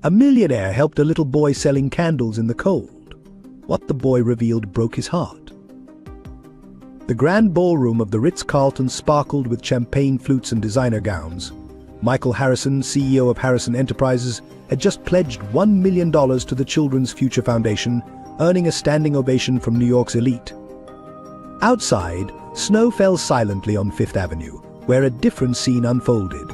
A millionaire helped a little boy selling candles in the cold. What the boy revealed broke his heart. The grand ballroom of the Ritz-Carlton sparkled with champagne flutes and designer gowns. Michael Harrison, CEO of Harrison Enterprises, had just pledged $1 million to the Children's Future Foundation, earning a standing ovation from New York's elite. Outside, snow fell silently on Fifth Avenue, where a different scene unfolded.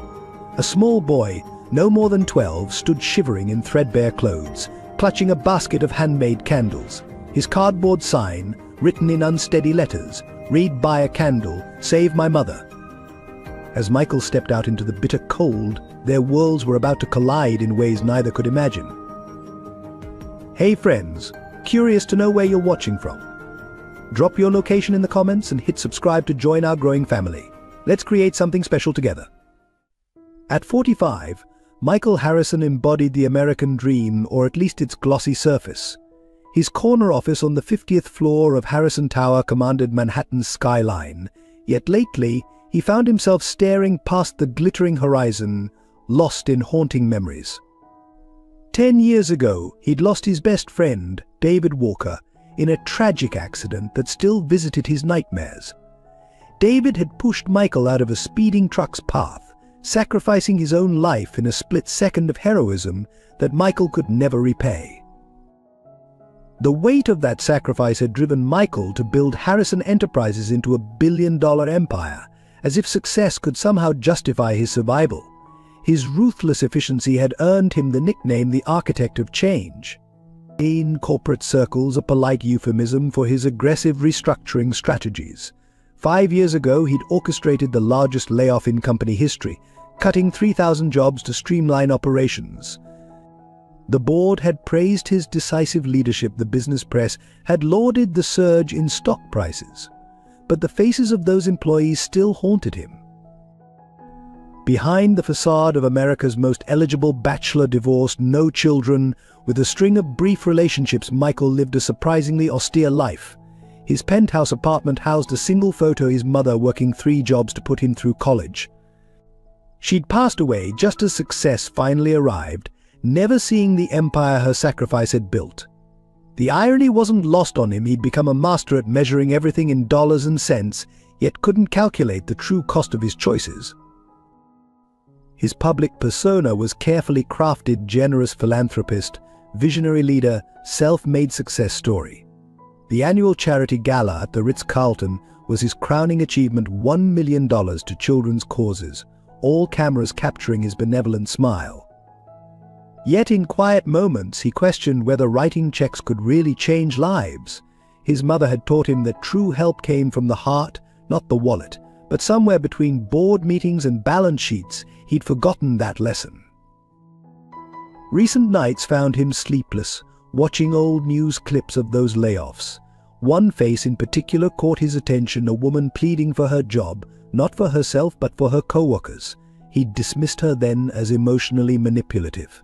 A small boy, no more than 12, stood shivering in threadbare clothes, clutching a basket of handmade candles. His cardboard sign, written in unsteady letters, read, "Buy a candle, save my mother." As Michael stepped out into the bitter cold, their worlds were about to collide in ways neither could imagine. Hey friends, curious to know where you're watching from? Drop your location in the comments and hit subscribe to join our growing family. Let's create something special together. At 45, Michael Harrison embodied the American dream, or at least its glossy surface. His corner office on the 50th floor of Harrison Tower commanded Manhattan's skyline, yet lately he found himself staring past the glittering horizon, lost in haunting memories. 10 years ago, he'd lost his best friend, David Walker, in a tragic accident that still visited his nightmares. David had pushed Michael out of a speeding truck's path, sacrificing his own life in a split second of heroism that Michael could never repay. The weight of that sacrifice had driven Michael to build Harrison Enterprises into a billion-dollar empire, as if success could somehow justify his survival. His ruthless efficiency had earned him the nickname the Architect of Change. In corporate circles, a polite euphemism for his aggressive restructuring strategies. 5 years ago, he'd orchestrated the largest layoff in company history, cutting 3,000 jobs to streamline operations. The board had praised his decisive leadership. The business press had lauded the surge in stock prices. But the faces of those employees still haunted him. Behind the facade of America's most eligible bachelor divorced, no children, with a string of brief relationships, Michael lived a surprisingly austere life. His penthouse apartment housed a single photo of his mother working 3 jobs to put him through college. She'd passed away just as success finally arrived, never seeing the empire her sacrifice had built. The irony wasn't lost on him. He'd become a master at measuring everything in dollars and cents, yet couldn't calculate the true cost of his choices. His public persona was carefully crafted: generous philanthropist, visionary leader, self-made success story. The annual charity gala at the Ritz-Carlton was his crowning achievement: $1 million to children's causes, all cameras capturing his benevolent smile. Yet in quiet moments, he questioned whether writing checks could really change lives. His mother had taught him that true help came from the heart, not the wallet. But somewhere between board meetings and balance sheets, he'd forgotten that lesson. Recent nights found him sleepless, watching old news clips of those layoffs. One face in particular caught his attention: a woman pleading for her job, not for herself but for her co-workers. He'd dismissed her then as emotionally manipulative.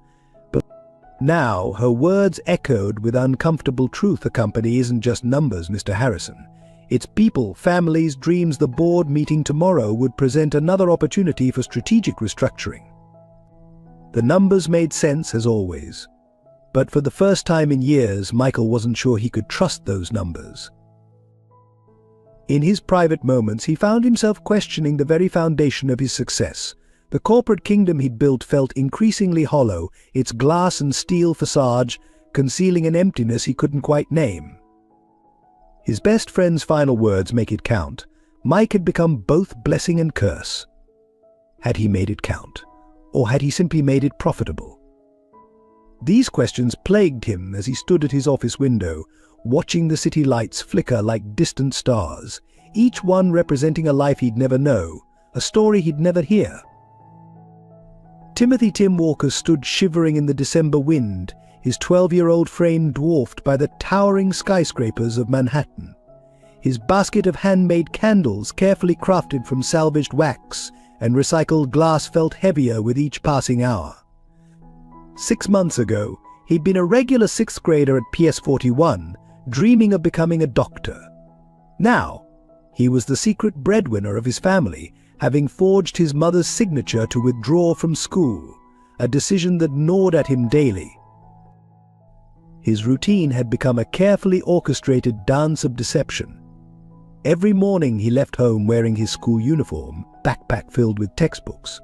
Now, her words echoed with uncomfortable truth. A company isn't just numbers, Mr. Harrison. It's people, families, dreams. The board meeting tomorrow would present another opportunity for strategic restructuring. The numbers made sense, as always. But for the first time in years, Michael wasn't sure he could trust those numbers. In his private moments, he found himself questioning the very foundation of his success. The corporate kingdom he'd built felt increasingly hollow, its glass and steel facade concealing an emptiness he couldn't quite name. His best friend's final words make it count. Mike had become both blessing and curse. Had he made it count? Or had he simply made it profitable? These questions plagued him as he stood at his office window, watching the city lights flicker like distant stars, each one representing a life he'd never know, a story he'd never hear. Timothy Tim Walker stood shivering in the December wind, his 12-year-old frame dwarfed by the towering skyscrapers of Manhattan. His basket of handmade candles, carefully crafted from salvaged wax and recycled glass, felt heavier with each passing hour. 6 months ago, he'd been a regular 6th grader at PS 41, dreaming of becoming a doctor. Now, he was the secret breadwinner of his family, having forged his mother's signature to withdraw from school. a decision that gnawed at him daily. His routine had become a carefully orchestrated dance of deception. Every morning he left home wearing his school uniform, backpack filled with textbooks.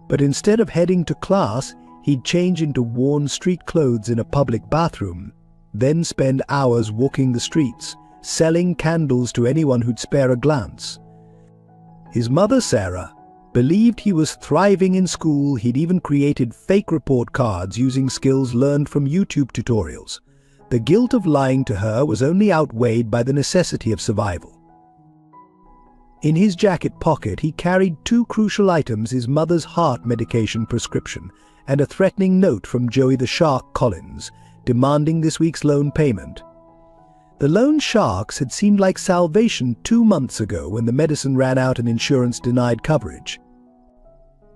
But instead of heading to class, he'd change into worn street clothes in a public bathroom, then spend hours walking the streets, selling candles to anyone who'd spare a glance. His mother, Sarah, believed he was thriving in school. He'd even created fake report cards using skills learned from YouTube tutorials. The guilt of lying to her was only outweighed by the necessity of survival. In his jacket pocket, he carried two crucial items: his mother's heart medication prescription and a threatening note from Joey the Shark Collins, demanding this week's loan payment. The loan sharks had seemed like salvation 2 months ago when the medicine ran out and insurance denied coverage.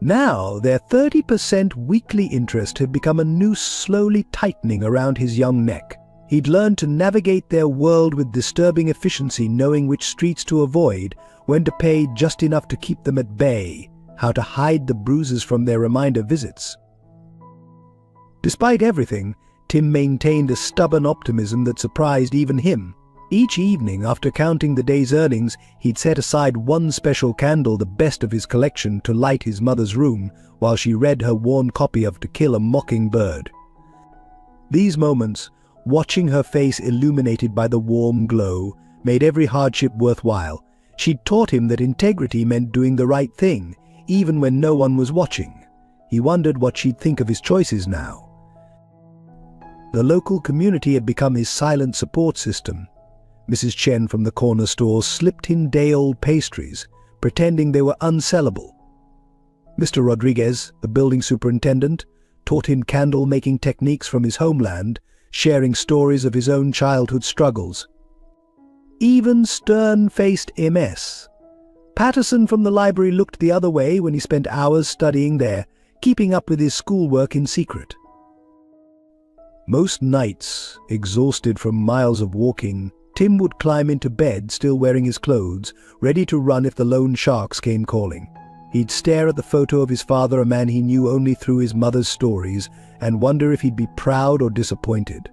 Now, their 30% weekly interest had become a noose slowly tightening around his young neck. He'd learned to navigate their world with disturbing efficiency, knowing which streets to avoid, when to pay just enough to keep them at bay, how to hide the bruises from their reminder visits. Despite everything, Tim maintained a stubborn optimism that surprised even him. Each evening, after counting the day's earnings, he'd set aside one special candle, the best of his collection, to light his mother's room while she read her worn copy of To Kill a Mockingbird. These moments, watching her face illuminated by the warm glow, made every hardship worthwhile. She'd taught him that integrity meant doing the right thing, even when no one was watching. He wondered what she'd think of his choices now. The local community had become his silent support system. Mrs. Chen from the corner store slipped him day-old pastries, pretending they were unsellable. Mr. Rodriguez, the building superintendent, taught him candle-making techniques from his homeland, sharing stories of his own childhood struggles. Even stern-faced MS. Patterson from the library looked the other way when he spent hours studying there, keeping up with his schoolwork in secret. Most nights, exhausted from miles of walking, Tim would climb into bed, still wearing his clothes, ready to run if the loan sharks came calling. He'd stare at the photo of his father, a man he knew only through his mother's stories, and wonder if he'd be proud or disappointed.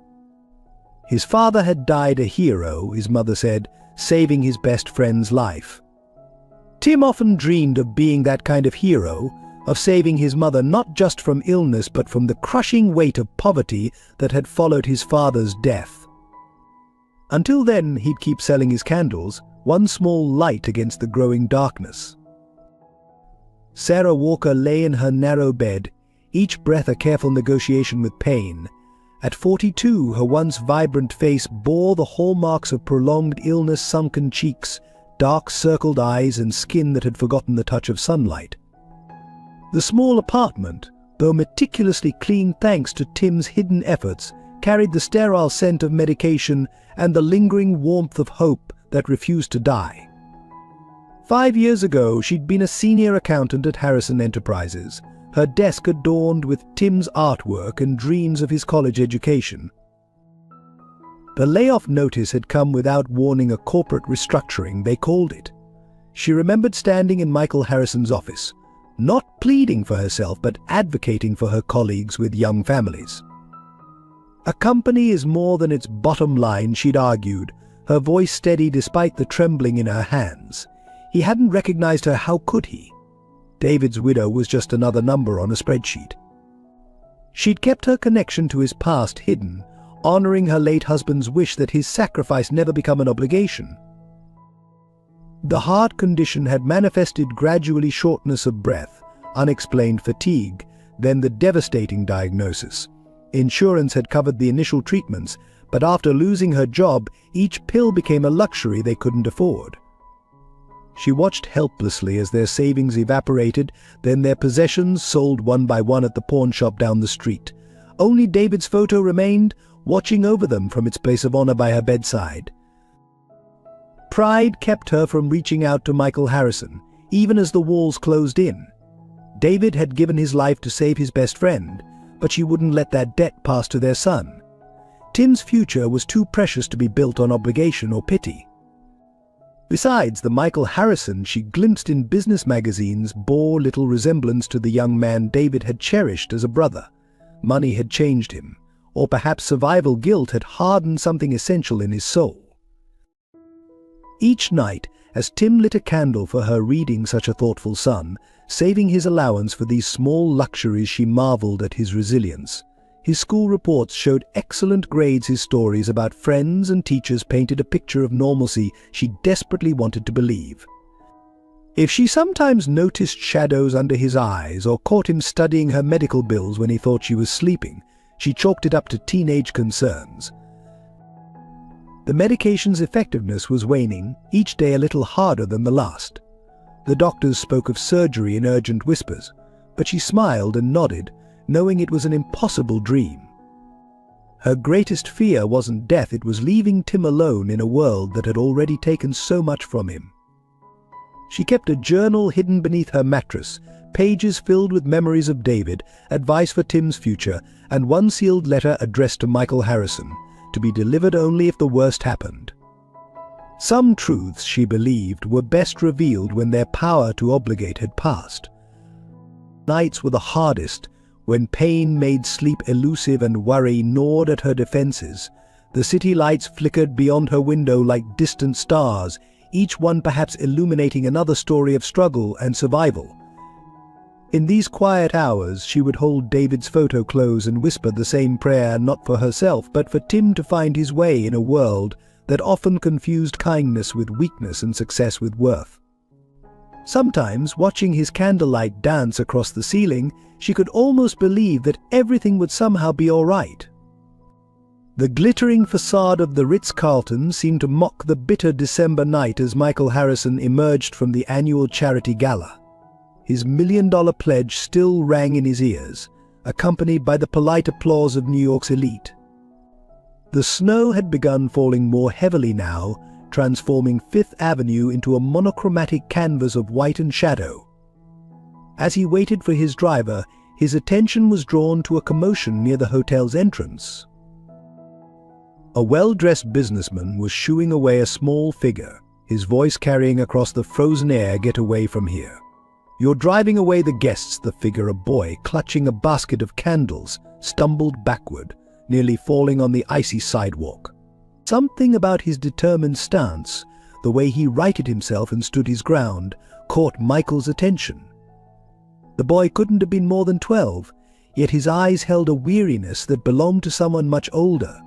His father had died a hero, his mother said, saving his best friend's life. Tim often dreamed of being that kind of hero, of saving his mother not just from illness but from the crushing weight of poverty that had followed his father's death. Until then, he'd keep selling his candles, one small light against the growing darkness. Sarah Walker lay in her narrow bed, each breath a careful negotiation with pain. At 42, her once vibrant face bore the hallmarks of prolonged illness: sunken cheeks, dark circled eyes, and skin that had forgotten the touch of sunlight. The small apartment, though meticulously clean thanks to Tim's hidden efforts, carried the sterile scent of medication and the lingering warmth of hope that refused to die. 5 years ago, she'd been a senior accountant at Harrison Enterprises, her desk adorned with Tim's artwork and dreams of his college education. The layoff notice had come without warning, a corporate restructuring, they called it. She remembered standing in Michael Harrison's office, not pleading for herself but advocating for her colleagues with young families. A company is more than its bottom line, she'd argued, her voice steady despite the trembling in her hands. He hadn't recognized her, how could he? David's widow was just another number on a spreadsheet. She'd kept her connection to his past hidden, honoring her late husband's wish that his sacrifice never become an obligation. The heart condition had manifested gradually: shortness of breath, unexplained fatigue, then the devastating diagnosis. Insurance had covered the initial treatments, but after losing her job, each pill became a luxury they couldn't afford. She watched helplessly as their savings evaporated, then their possessions sold one by one at the pawn shop down the street. Only David's photo remained, watching over them from its place of honor by her bedside. Pride kept her from reaching out to Michael Harrison, even as the walls closed in. David had given his life to save his best friend, but she wouldn't let that debt pass to their son. Tim's future was too precious to be built on obligation or pity. Besides, the Michael Harrison she glimpsed in business magazines bore little resemblance to the young man David had cherished as a brother. Money had changed him, or perhaps survival guilt had hardened something essential in his soul. Each night, as Tim lit a candle for her reading such a thoughtful son, saving his allowance for these small luxuries, she marveled at his resilience. His school reports showed excellent grades. His stories about friends and teachers painted a picture of normalcy she desperately wanted to believe. If she sometimes noticed shadows under his eyes or caught him studying her medical bills when he thought she was sleeping, she chalked it up to teenage concerns. The medication's effectiveness was waning, each day a little harder than the last. The doctors spoke of surgery in urgent whispers, but she smiled and nodded, knowing it was an impossible dream. Her greatest fear wasn't death, it was leaving Tim alone in a world that had already taken so much from him. She kept a journal hidden beneath her mattress, pages filled with memories of David, advice for Tim's future, and one sealed letter addressed to Michael Harrison, to be delivered only if the worst happened. Some truths, she believed, were best revealed when their power to obligate had passed. Nights were the hardest, when pain made sleep elusive and worry gnawed at her defenses. The city lights flickered beyond her window like distant stars, each one perhaps illuminating another story of struggle and survival. In these quiet hours, she would hold David's photo close and whisper the same prayer, not for herself, but for Tim to find his way in a world that often confused kindness with weakness and success with worth. Sometimes, watching his candlelight dance across the ceiling, she could almost believe that everything would somehow be all right. The glittering facade of the Ritz-Carlton seemed to mock the bitter December night as Michael Harrison emerged from the annual charity gala. His $1 million pledge still rang in his ears, accompanied by the polite applause of New York's elite. The snow had begun falling more heavily now, transforming Fifth Avenue into a monochromatic canvas of white and shadow. As he waited for his driver, his attention was drawn to a commotion near the hotel's entrance. A well-dressed businessman was shooing away a small figure, his voice carrying across the frozen air, "Get away from here. You're driving away the guests." The figure, a boy clutching a basket of candles, stumbled backward, nearly falling on the icy sidewalk. Something about his determined stance, the way he righted himself and stood his ground, caught Michael's attention. The boy couldn't have been more than 12, yet his eyes held a weariness that belonged to someone much older.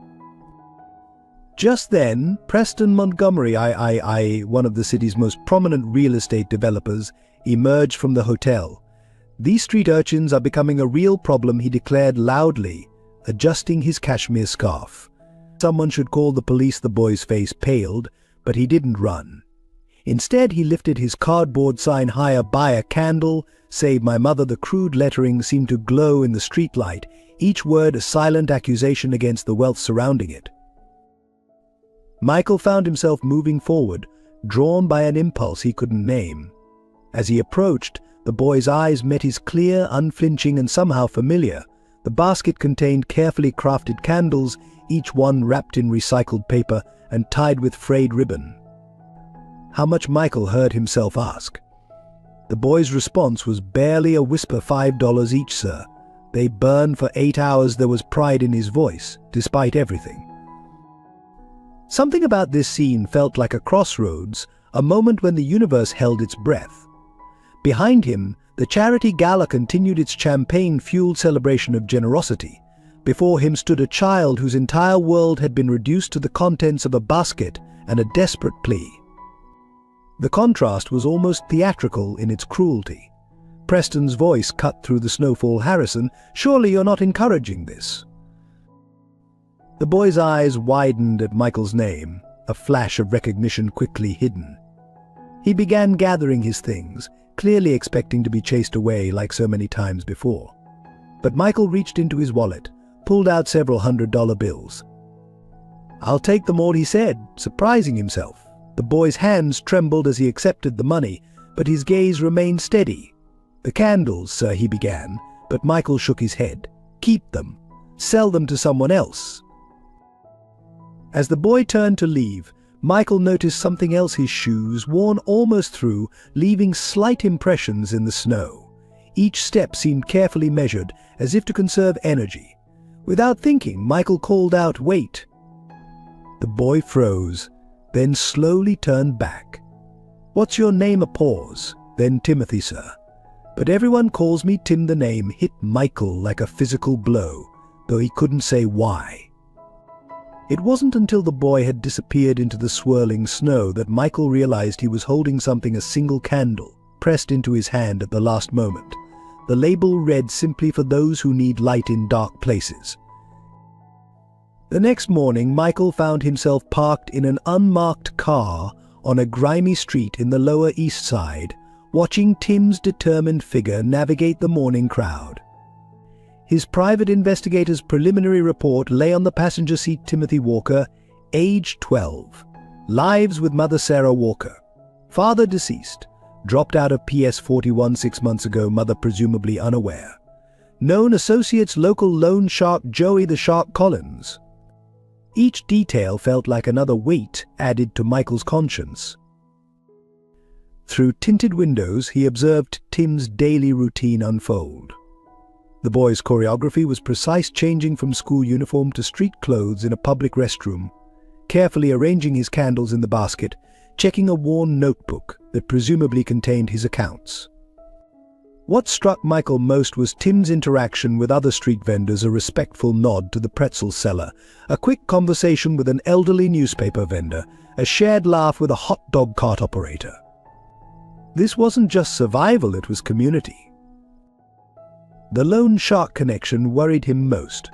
Just then, Preston Montgomery, one of the city's most prominent real estate developers, emerged from the hotel. "These street urchins are becoming a real problem," he declared loudly, adjusting his cashmere scarf. Someone should call the police. The boy's face paled, but he didn't run. Instead, he lifted his cardboard sign higher. "Buy a candle, save my mother." The crude lettering seemed to glow in the streetlight, each word a silent accusation against the wealth surrounding it. Michael found himself moving forward, drawn by an impulse he couldn't name. As he approached, the boy's eyes met his clear, unflinching, and somehow familiar. The basket contained carefully crafted candles, each one wrapped in recycled paper and tied with frayed ribbon. How much, Michael heard himself ask. The boy's response was barely a whisper. $5 each, sir. They burn for 8 hours." There was pride in his voice, despite everything. Something about this scene felt like a crossroads, a moment when the universe held its breath. Behind him, the charity gala continued its champagne-fueled celebration of generosity. Before him stood a child whose entire world had been reduced to the contents of a basket and a desperate plea. The contrast was almost theatrical in its cruelty. Preston's voice cut through the snowfall. "Harrison, surely you're not encouraging this." The boy's eyes widened at Michael's name, a flash of recognition quickly hidden. He began gathering his things, clearly expecting to be chased away like so many times before. But Michael reached into his wallet, pulled out several $100 bills. "I'll take them all," he said, surprising himself. The boy's hands trembled as he accepted the money, but his gaze remained steady. "The candles, sir," he began, but Michael shook his head. "Keep them. Sell them to someone else." As the boy turned to leave, Michael noticed something else: his shoes, worn almost through, leaving slight impressions in the snow. Each step seemed carefully measured, as if to conserve energy. Without thinking, Michael called out, "Wait!" The boy froze, then slowly turned back. "What's your name?" A pause. "Then Timothy, sir. But everyone calls me Tim." The name hit Michael like a physical blow, though he couldn't say why. It wasn't until the boy had disappeared into the swirling snow that Michael realized he was holding something: a single candle, pressed into his hand at the last moment. The label read simply, "For those who need light in dark places." The next morning, Michael found himself parked in an unmarked car on a grimy street in the Lower East Side, watching Tim's determined figure navigate the morning crowd. His private investigator's preliminary report lay on the passenger seat: Timothy Walker, age 12. Lives with mother Sarah Walker. Father deceased. Dropped out of PS 41 6 months ago, mother presumably unaware. Known associates: local loan shark Joey the Shark Collins. Each detail felt like another weight added to Michael's conscience. Through tinted windows, he observed Tim's daily routine unfold. The boy's choreography was precise, changing from school uniform to street clothes in a public restroom, carefully arranging his candles in the basket, checking a worn notebook that presumably contained his accounts. What struck Michael most was Tim's interaction with other street vendors: a respectful nod to the pretzel seller, a quick conversation with an elderly newspaper vendor, a shared laugh with a hot dog cart operator. This wasn't just survival, it was community. The loan shark connection worried him most.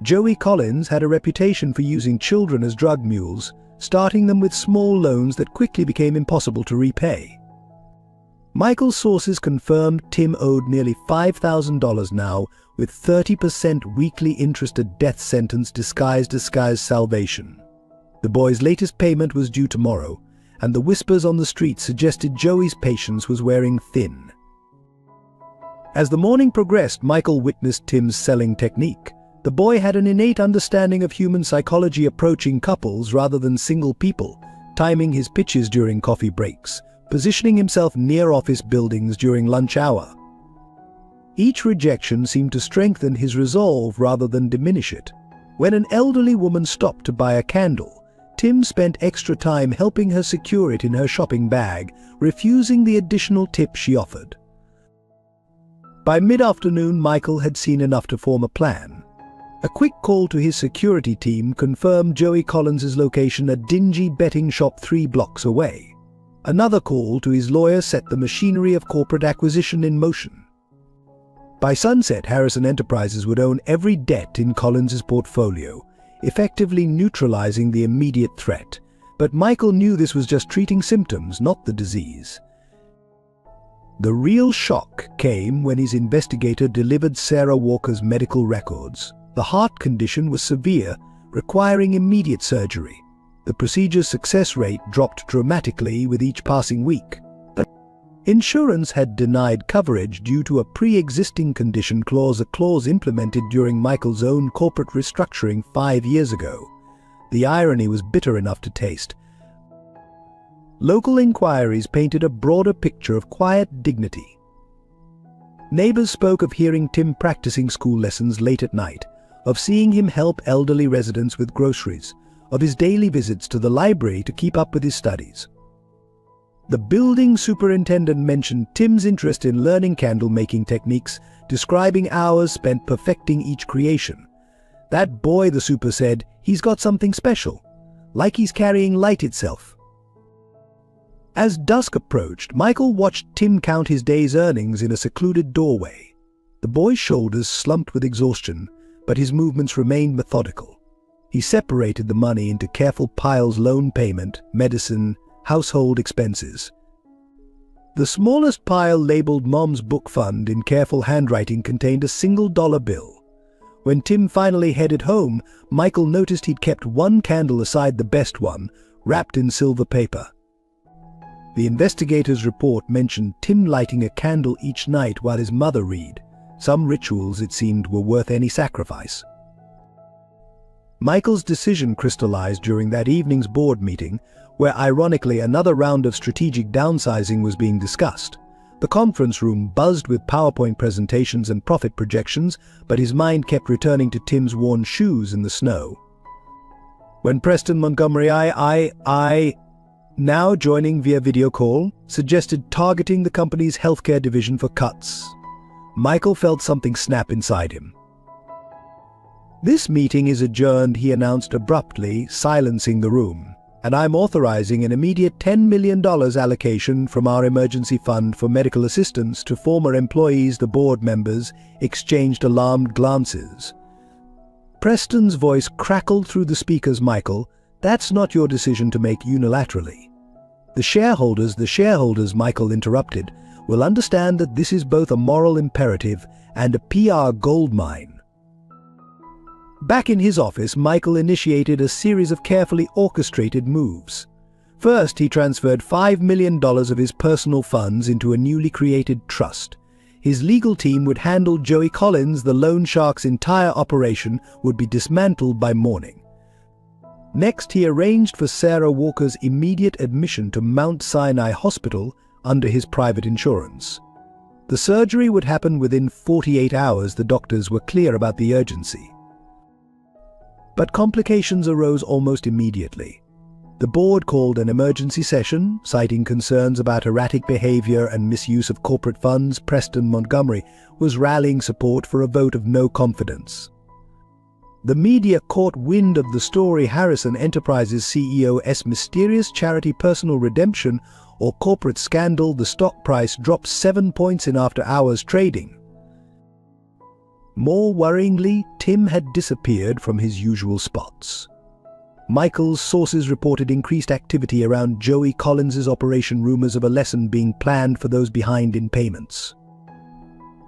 Joey Collins had a reputation for using children as drug mules, starting them with small loans that quickly became impossible to repay. Michael's sources confirmed Tim owed nearly $5,000 now, with 30% weekly interest, a death sentence disguised as salvation. The boy's latest payment was due tomorrow, and the whispers on the street suggested Joey's patience was wearing thin. As the morning progressed, Michael witnessed Tim's selling technique. The boy had an innate understanding of human psychology, approaching couples rather than single people, timing his pitches during coffee breaks, positioning himself near office buildings during lunch hour. Each rejection seemed to strengthen his resolve rather than diminish it. When an elderly woman stopped to buy a candle, Tim spent extra time helping her secure it in her shopping bag, refusing the additional tip she offered. By mid-afternoon, Michael had seen enough to form a plan. A quick call to his security team confirmed Joey Collins's location: a dingy betting shop 3 blocks away. Another call to his lawyer set the machinery of corporate acquisition in motion. By sunset, Harrison Enterprises would own every debt in Collins's portfolio, effectively neutralizing the immediate threat. But Michael knew this was just treating symptoms, not the disease. The real shock came when his investigator delivered Sarah Walker's medical records. The heart condition was severe, requiring immediate surgery. The procedure's success rate dropped dramatically with each passing week. But insurance had denied coverage due to a pre-existing condition clause, a clause implemented during Michael's own corporate restructuring 5 years ago. The irony was bitter enough to taste. Local inquiries painted a broader picture of quiet dignity. Neighbors spoke of hearing Tim practicing school lessons late at night, of seeing him help elderly residents with groceries, of his daily visits to the library to keep up with his studies. The building superintendent mentioned Tim's interest in learning candle-making techniques, describing hours spent perfecting each creation. "That boy," the super said, "he's got something special, like he's carrying light itself." As dusk approached, Michael watched Tim count his day's earnings in a secluded doorway. The boy's shoulders slumped with exhaustion, but his movements remained methodical. He separated the money into careful piles: loan payment, medicine, household expenses. The smallest pile, labeled Mom's Book Fund in careful handwriting, contained a single dollar bill. When Tim finally headed home, Michael noticed he'd kept one candle aside, the best one, wrapped in silver paper. The investigator's report mentioned Tim lighting a candle each night while his mother read. Some rituals, it seemed, were worth any sacrifice. Michael's decision crystallized during that evening's board meeting, where ironically another round of strategic downsizing was being discussed. The conference room buzzed with PowerPoint presentations and profit projections, but his mind kept returning to Tim's worn shoes in the snow. When Preston Montgomery, now joining via video call, suggested targeting the company's healthcare division for cuts, Michael felt something snap inside him. "This meeting is adjourned," he announced abruptly, silencing the room. "And I'm authorizing an immediate $10 million allocation from our emergency fund for medical assistance to former employees." The board members exchanged alarmed glances. Preston's voice crackled through the speakers. "Michael, that's not your decision to make unilaterally. The shareholders, Michael interrupted, will understand that this is both a moral imperative and a PR goldmine." Back in his office, Michael initiated a series of carefully orchestrated moves. First, he transferred $5 million of his personal funds into a newly created trust. His legal team would handle Joey Collins. The loan shark's entire operation would be dismantled by morning. Next, he arranged for Sarah Walker's immediate admission to Mount Sinai Hospital under his private insurance. The surgery would happen within 48 hours. The doctors were clear about the urgency. But complications arose almost immediately. The board called an emergency session, citing concerns about erratic behavior and misuse of corporate funds. Preston Montgomery was rallying support for a vote of no confidence. The media caught wind of the story. Harrison Enterprises CEO's mysterious charity personal redemption or corporate scandal. The stock price dropped 7 points in after-hours trading. More worryingly, Tim had disappeared from his usual spots. Michael's sources reported increased activity around Joey Collins's operation, rumors of a lesson being planned for those behind in payments.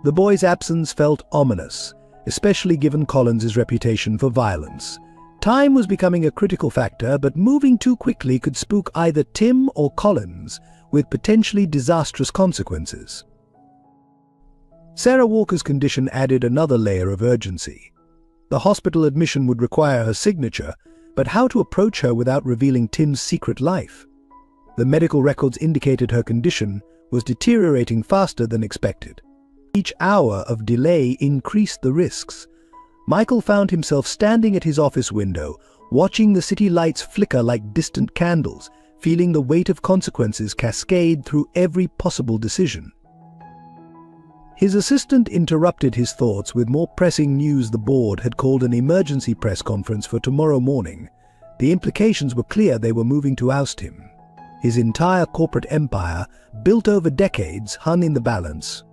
The boy's absence felt ominous, especially given Collins's reputation for violence. Time was becoming a critical factor, but moving too quickly could spook either Tim or Collins, with potentially disastrous consequences. Sarah Walker's condition added another layer of urgency. The hospital admission would require her signature, but how to approach her without revealing Tim's secret life? The medical records indicated her condition was deteriorating faster than expected. Each hour of delay increased the risks. Michael found himself standing at his office window, watching the city lights flicker like distant candles, feeling the weight of consequences cascade through every possible decision. His assistant interrupted his thoughts with more pressing news. The board had called an emergency press conference for tomorrow morning. The implications were clear. They were moving to oust him. His entire corporate empire, built over decades, hung in the balance.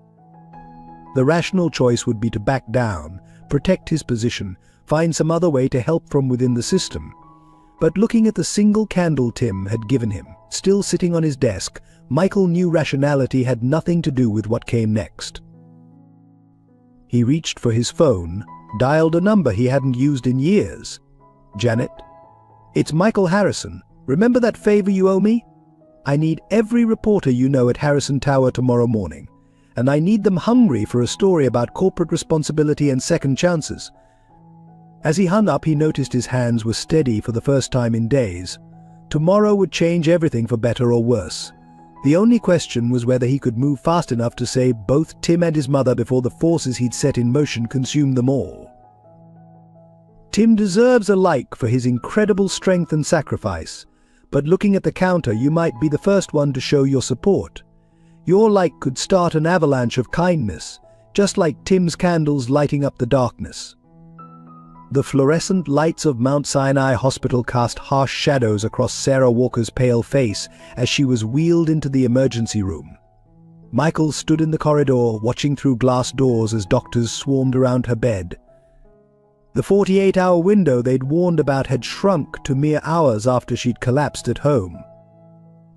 The rational choice would be to back down, protect his position, find some other way to help from within the system. But looking at the single candle Tim had given him, still sitting on his desk, Michael knew rationality had nothing to do with what came next. He reached for his phone, dialed a number he hadn't used in years. "Janet? It's Michael Harrison. Remember that favor you owe me? I need every reporter you know at Harrison Tower tomorrow morning, and I need them hungry for a story about corporate responsibility and second chances." As he hung up, he noticed his hands were steady for the first time in days. Tomorrow would change everything for better or worse. The only question was whether he could move fast enough to save both Tim and his mother before the forces he'd set in motion consumed them all. Tim deserves a like for his incredible strength and sacrifice, but looking at the counter, you might be the first one to show your support. Your like could start an avalanche of kindness, just like Tim's candles lighting up the darkness. The fluorescent lights of Mount Sinai Hospital cast harsh shadows across Sarah Walker's pale face as she was wheeled into the emergency room. Michael stood in the corridor, watching through glass doors as doctors swarmed around her bed. The 48-hour window they'd warned about had shrunk to mere hours after she'd collapsed at home.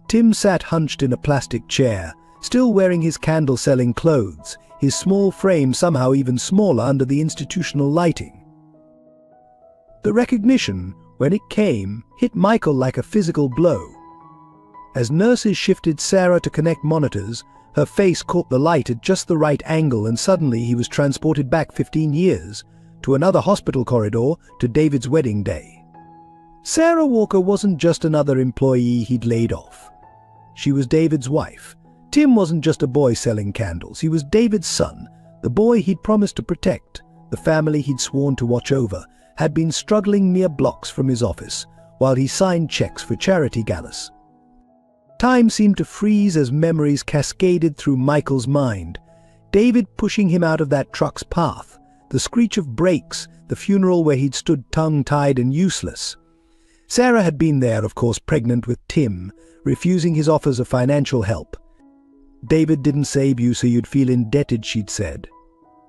Tim sat hunched in a plastic chair, still wearing his candle-selling clothes, his small frame somehow even smaller under the institutional lighting. The recognition, when it came, hit Michael like a physical blow. As nurses shifted Sarah to connect monitors, her face caught the light at just the right angle, and suddenly he was transported back 15 years, to another hospital corridor, to David's wedding day. Sarah Walker wasn't just another employee he'd laid off. She was David's wife. Tim wasn't just a boy selling candles. He was David's son, the boy he'd promised to protect, the family he'd sworn to watch over, had been struggling mere blocks from his office while he signed checks for charity galas. Time seemed to freeze as memories cascaded through Michael's mind. David pushing him out of that truck's path, the screech of brakes, the funeral where he'd stood tongue-tied and useless. Sarah had been there, of course, pregnant with Tim, refusing his offers of financial help. "David didn't save you so you'd feel indebted," she'd said.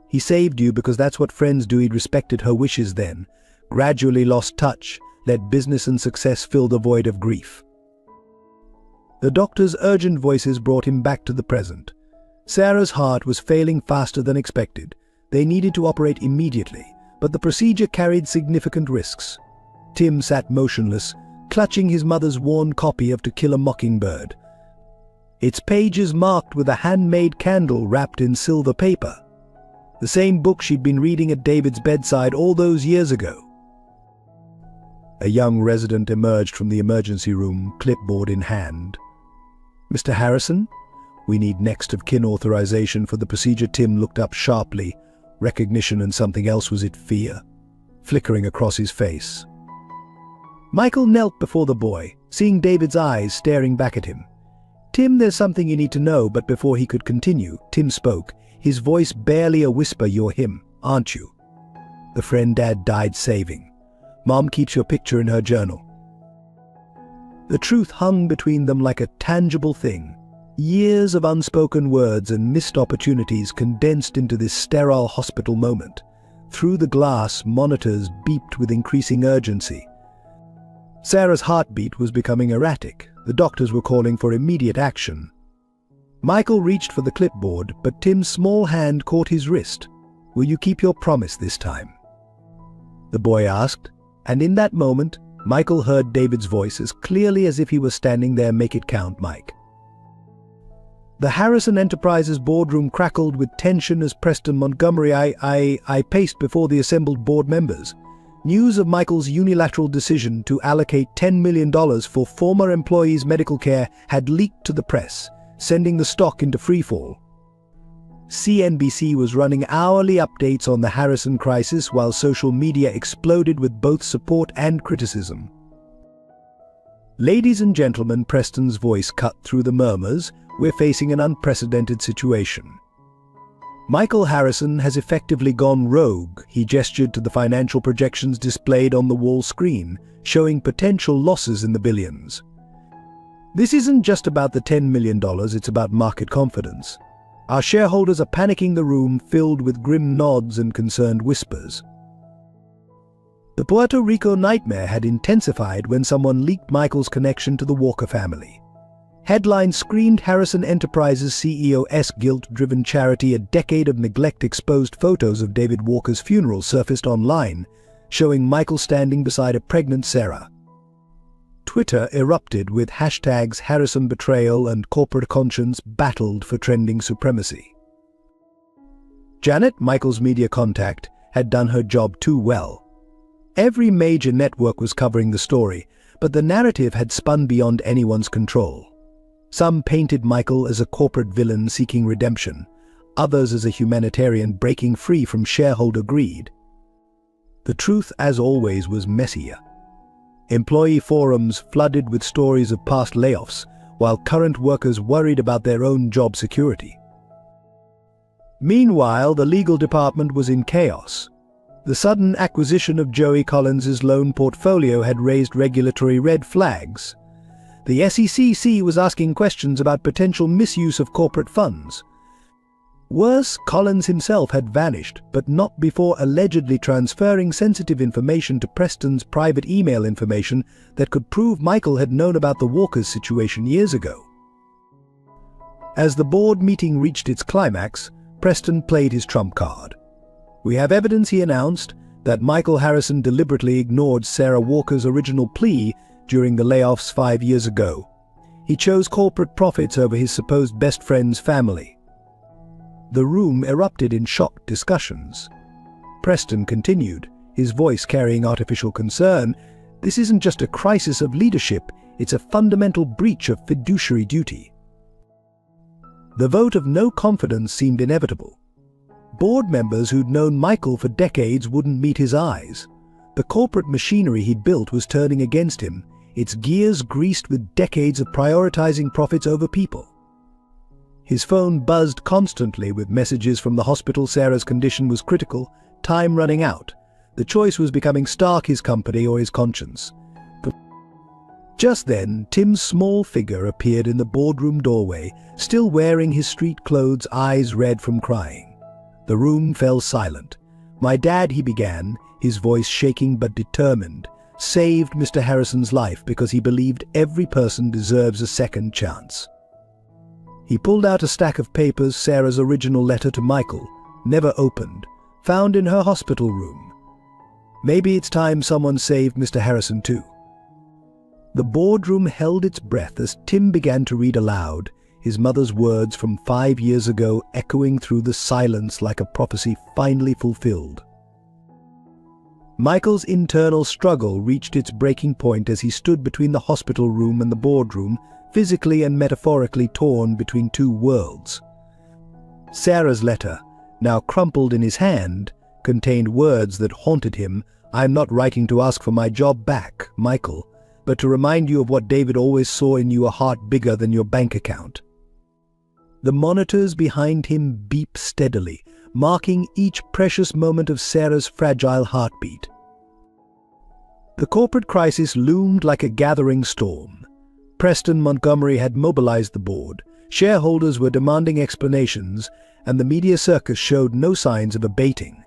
"He saved you because that's what friends do." He'd respected her wishes then, gradually lost touch, let business and success fill the void of grief. The doctor's urgent voices brought him back to the present. Sarah's heart was failing faster than expected. They needed to operate immediately, but the procedure carried significant risks. Tim sat motionless, clutching his mother's worn copy of To Kill a Mockingbird, its pages marked with a handmade candle wrapped in silver paper. The same book she'd been reading at David's bedside all those years ago. A young resident emerged from the emergency room, clipboard in hand. "Mr. Harrison, we need next of kin authorization for the procedure." Tim looked up sharply. Recognition and something else, was it fear, flickering across his face. Michael knelt before the boy, seeing David's eyes staring back at him. "Tim, there's something you need to know." But before he could continue, Tim spoke, his voice barely a whisper. "You're him, aren't you? The friend Dad died saving. Mom keeps your picture in her journal." The truth hung between them like a tangible thing. Years of unspoken words and missed opportunities condensed into this sterile hospital moment. Through the glass, monitors beeped with increasing urgency. Sarah's heartbeat was becoming erratic. The doctors were calling for immediate action. Michael reached for the clipboard, but Tim's small hand caught his wrist. "Will you keep your promise this time?" the boy asked, and in that moment, Michael heard David's voice as clearly as if he was standing there. "Make it count, Mike." The Harrison Enterprises boardroom crackled with tension as Preston Montgomery I paced before the assembled board members. News of Michael's unilateral decision to allocate $10 million for former employees' medical care had leaked to the press, sending the stock into freefall. CNBC was running hourly updates on the Harrison crisis while social media exploded with both support and criticism. "Ladies and gentlemen," Preston's voice cut through the murmurs, "we're facing an unprecedented situation. Michael Harrison has effectively gone rogue." He gestured to the financial projections displayed on the wall screen, showing potential losses in the billions. "This isn't just about the $10 million, it's about market confidence. Our shareholders are panicking." The room filled with grim nods and concerned whispers. The Puerto Rico nightmare had intensified when someone leaked Michael's connection to the Walker family. Headlines screamed Harrison Enterprises CEO's guilt-driven charity. A decade of neglect. Exposed photos of David Walker's funeral surfaced online, showing Michael standing beside a pregnant Sarah. Twitter erupted with hashtags Harrison betrayal and corporate conscience battled for trending supremacy. Janet, Michael's media contact, had done her job too well. Every major network was covering the story, but the narrative had spun beyond anyone's control. Some painted Michael as a corporate villain seeking redemption, others as a humanitarian breaking free from shareholder greed. The truth, as always, was messier. Employee forums flooded with stories of past layoffs, while current workers worried about their own job security. Meanwhile, the legal department was in chaos. The sudden acquisition of Joey Collins's loan portfolio had raised regulatory red flags. The SEC was asking questions about potential misuse of corporate funds. Worse, Collins himself had vanished, but not before allegedly transferring sensitive information to Preston's private email information that could prove Michael had known about the Walkers' situation years ago. As the board meeting reached its climax, Preston played his trump card. "We have evidence," he announced, "that Michael Harrison deliberately ignored Sarah Walker's original plea during the layoffs 5 years ago. He chose corporate profits over his supposed best friend's family." The room erupted in shocked discussions. Preston continued, his voice carrying artificial concern. This isn't just a crisis of leadership, it's a fundamental breach of fiduciary duty. The vote of no confidence seemed inevitable. Board members who'd known Michael for decades wouldn't meet his eyes. The corporate machinery he'd built was turning against him, its gears greased with decades of prioritizing profits over people. His phone buzzed constantly with messages from the hospital. Sarah's condition was critical, time running out. The choice was becoming stark: his company or his conscience. But just then, Tim's small figure appeared in the boardroom doorway, still wearing his street clothes, eyes red from crying. The room fell silent. "My dad," he began, his voice shaking but determined, "saved Mr. Harrison's life because he believed every person deserves a second chance." He pulled out a stack of papers, Sarah's original letter to Michael, never opened, found in her hospital room. Maybe it's time someone saved Mr. Harrison too. The boardroom held its breath as Tim began to read aloud, his mother's words from 5 years ago echoing through the silence like a prophecy finally fulfilled. Michael's internal struggle reached its breaking point as he stood between the hospital room and the boardroom, physically and metaphorically torn between two worlds. Sarah's letter, now crumpled in his hand, contained words that haunted him. "I'm not writing to ask for my job back, Michael, but to remind you of what David always saw in you, a heart bigger than your bank account." The monitors behind him beeped steadily, marking each precious moment of Sarah's fragile heartbeat. The corporate crisis loomed like a gathering storm. Preston Montgomery had mobilized the board, shareholders were demanding explanations, and the media circus showed no signs of abating.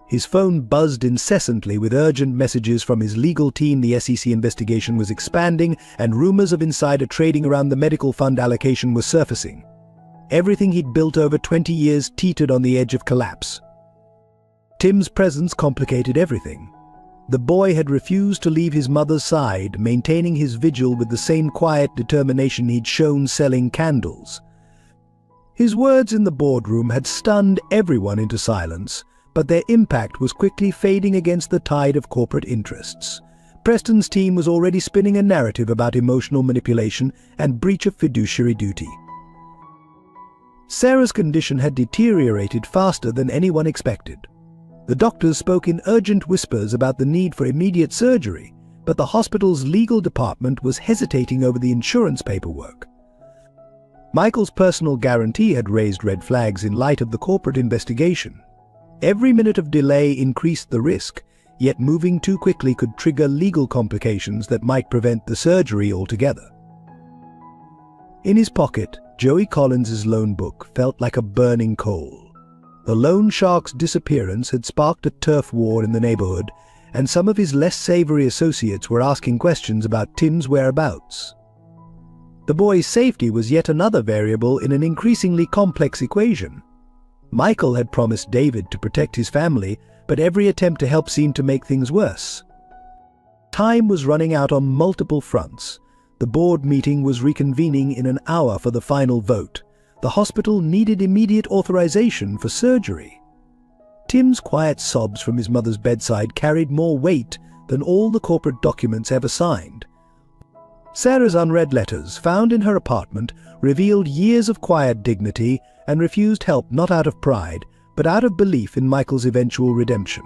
His phone buzzed incessantly with urgent messages from his legal team. The SEC investigation was expanding, and rumors of insider trading around the medical fund allocation were surfacing. Everything he'd built over 20 years teetered on the edge of collapse. Tim's presence complicated everything. The boy had refused to leave his mother's side, maintaining his vigil with the same quiet determination he'd shown selling candles. His words in the boardroom had stunned everyone into silence, but their impact was quickly fading against the tide of corporate interests. Preston's team was already spinning a narrative about emotional manipulation and breach of fiduciary duty. Sarah's condition had deteriorated faster than anyone expected. The doctors spoke in urgent whispers about the need for immediate surgery, but the hospital's legal department was hesitating over the insurance paperwork. Michael's personal guarantee had raised red flags in light of the corporate investigation. Every minute of delay increased the risk, yet moving too quickly could trigger legal complications that might prevent the surgery altogether. In his pocket, Joey Collins's loan book felt like a burning coal. The loan shark's disappearance had sparked a turf war in the neighborhood, and some of his less savory associates were asking questions about Tim's whereabouts. The boy's safety was yet another variable in an increasingly complex equation. Michael had promised David to protect his family, but every attempt to help seemed to make things worse. Time was running out on multiple fronts. The board meeting was reconvening in an hour for the final vote. The hospital needed immediate authorization for surgery. Tim's quiet sobs from his mother's bedside carried more weight than all the corporate documents ever signed. Sarah's unread letters, found in her apartment, revealed years of quiet dignity and refused help not out of pride, but out of belief in Michael's eventual redemption.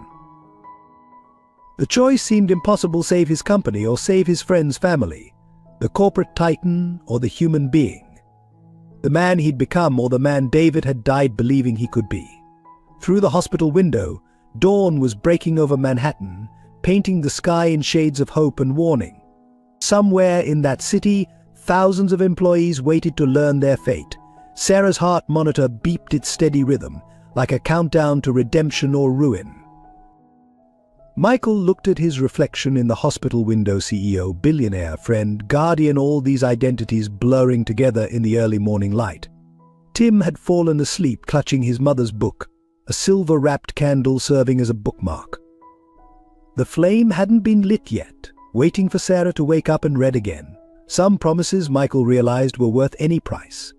The choice seemed impossible: save his company or save his friend's family, the corporate titan or the human being. The man he'd become or the man David had died believing he could be. Through the hospital window, dawn was breaking over Manhattan, painting the sky in shades of hope and warning. Somewhere in that city, thousands of employees waited to learn their fate. Sarah's heart monitor beeped its steady rhythm, like a countdown to redemption or ruin. Michael looked at his reflection in the hospital window. CEO, billionaire, friend, guardian, all these identities blurring together in the early morning light. Tim had fallen asleep clutching his mother's book, a silver-wrapped candle serving as a bookmark. The flame hadn't been lit yet, waiting for Sarah to wake up and read again. Some promises, Michael realized, were worth any price.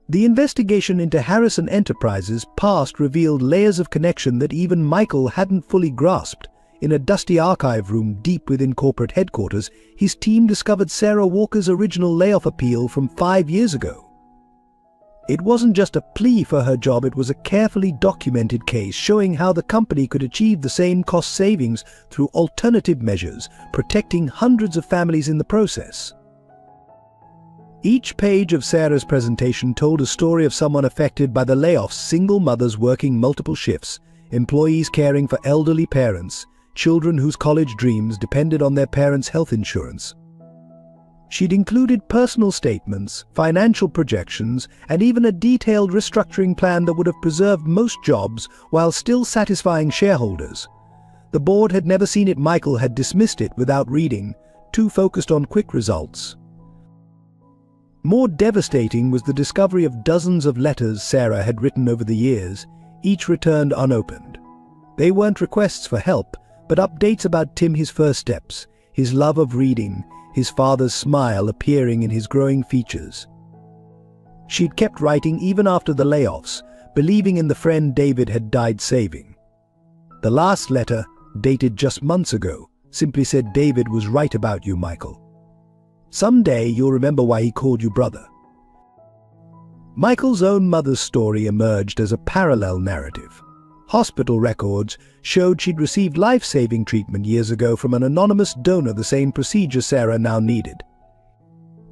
The investigation into Harrison Enterprises' past revealed layers of connection that even Michael hadn't fully grasped. In a dusty archive room deep within corporate headquarters, his team discovered Sarah Walker's original layoff appeal from 5 years ago. It wasn't just a plea for her job, it was a carefully documented case showing how the company could achieve the same cost savings through alternative measures, protecting hundreds of families in the process. Each page of Sarah's presentation told a story of someone affected by the layoffs: single mothers working multiple shifts, employees caring for elderly parents, children whose college dreams depended on their parents' health insurance. She'd included personal statements, financial projections, and even a detailed restructuring plan that would have preserved most jobs while still satisfying shareholders. The board had never seen it. Michael had dismissed it without reading, too focused on quick results. More devastating was the discovery of dozens of letters Sarah had written over the years, each returned unopened. They weren't requests for help, but updates about Tim, his first steps, his love of reading, his father's smile appearing in his growing features. She'd kept writing even after the layoffs, believing in the friend David had died saving. The last letter, dated just months ago, simply said, "David was right about you, Michael. Someday you'll remember why he called you brother." Michael's own mother's story emerged as a parallel narrative. Hospital records showed she'd received life-saving treatment years ago from an anonymous donor, the same procedure Sarah now needed.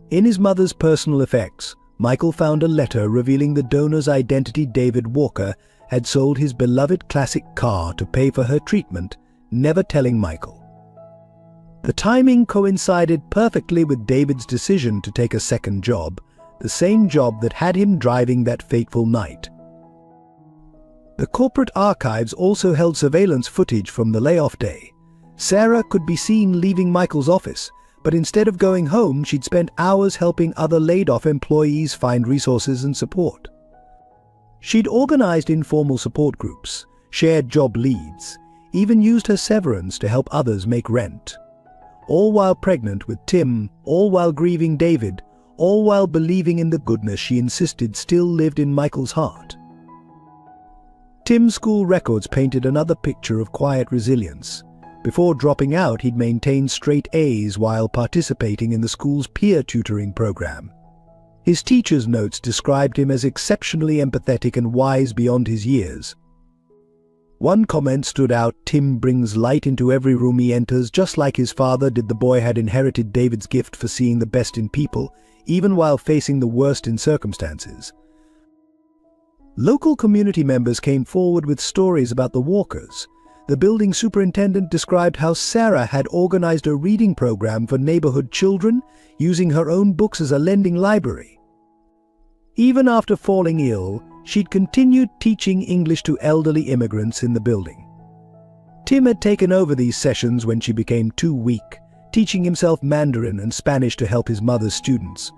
In his mother's personal effects, Michael found a letter revealing the donor's identity. David Walker had sold his beloved classic car to pay for her treatment, never telling Michael. The timing coincided perfectly with David's decision to take a second job, the same job that had him driving that fateful night. The corporate archives also held surveillance footage from the layoff day. Sarah could be seen leaving Michael's office, but instead of going home, she'd spent hours helping other laid-off employees find resources and support. She'd organized informal support groups, shared job leads, even used her severance to help others make rent. All while pregnant with Tim, all while grieving David, all while believing in the goodness she insisted still lived in Michael's heart. Tim's school records painted another picture of quiet resilience. Before dropping out, he'd maintained straight A's while participating in the school's peer tutoring program. His teacher's notes described him as exceptionally empathetic and wise beyond his years. One comment stood out: "Tim brings light into every room he enters, just like his father did." The boy had inherited David's gift for seeing the best in people, even while facing the worst in circumstances. Local community members came forward with stories about the Walkers. The building superintendent described how Sarah had organized a reading program for neighborhood children, using her own books as a lending library. Even after falling ill, she'd continued teaching English to elderly immigrants in the building. Tim had taken over these sessions when she became too weak, teaching himself Mandarin and Spanish to help his mother's students.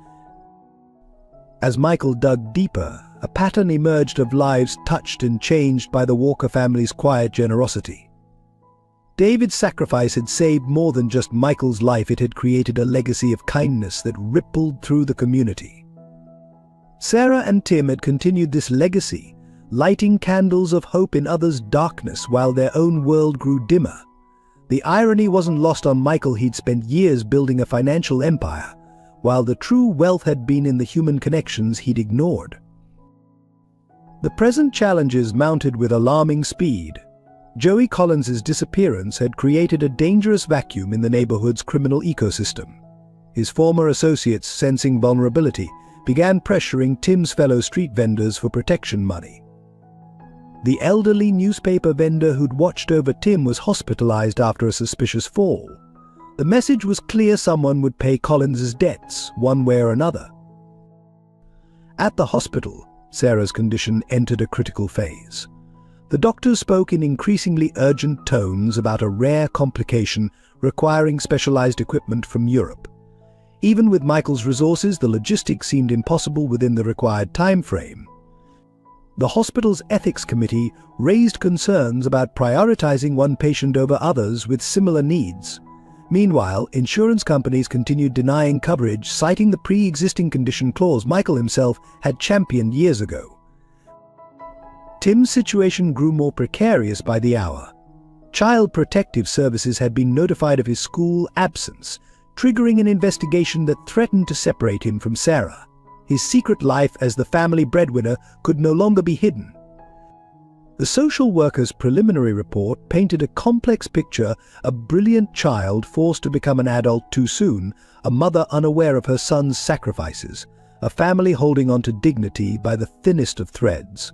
As Michael dug deeper, a pattern emerged of lives touched and changed by the Walker family's quiet generosity. David's sacrifice had saved more than just Michael's life. It had created a legacy of kindness that rippled through the community. Sarah and Tim had continued this legacy, lighting candles of hope in others' darkness while their own world grew dimmer. The irony wasn't lost on Michael. He'd spent years building a financial empire, while the true wealth had been in the human connections he'd ignored. The present challenges mounted with alarming speed. Joey Collins's disappearance had created a dangerous vacuum in the neighborhood's criminal ecosystem. His former associates, sensing vulnerability, began pressuring Tim's fellow street vendors for protection money. The elderly newspaper vendor who'd watched over Tim was hospitalized after a suspicious fall. The message was clear: someone would pay Collins's debts, one way or another. At the hospital, Sarah's condition entered a critical phase. The doctors spoke in increasingly urgent tones about a rare complication requiring specialized equipment from Europe. Even with Michael's resources, the logistics seemed impossible within the required time frame. The hospital's ethics committee raised concerns about prioritizing one patient over others with similar needs. Meanwhile, insurance companies continued denying coverage, citing the pre-existing condition clause Michael himself had championed years ago. Tim's situation grew more precarious by the hour. Child Protective Services had been notified of his school absence, triggering an investigation that threatened to separate him from Sarah. His secret life as the family breadwinner could no longer be hidden. The social worker's preliminary report painted a complex picture: a brilliant child forced to become an adult too soon, a mother unaware of her son's sacrifices, a family holding on to dignity by the thinnest of threads.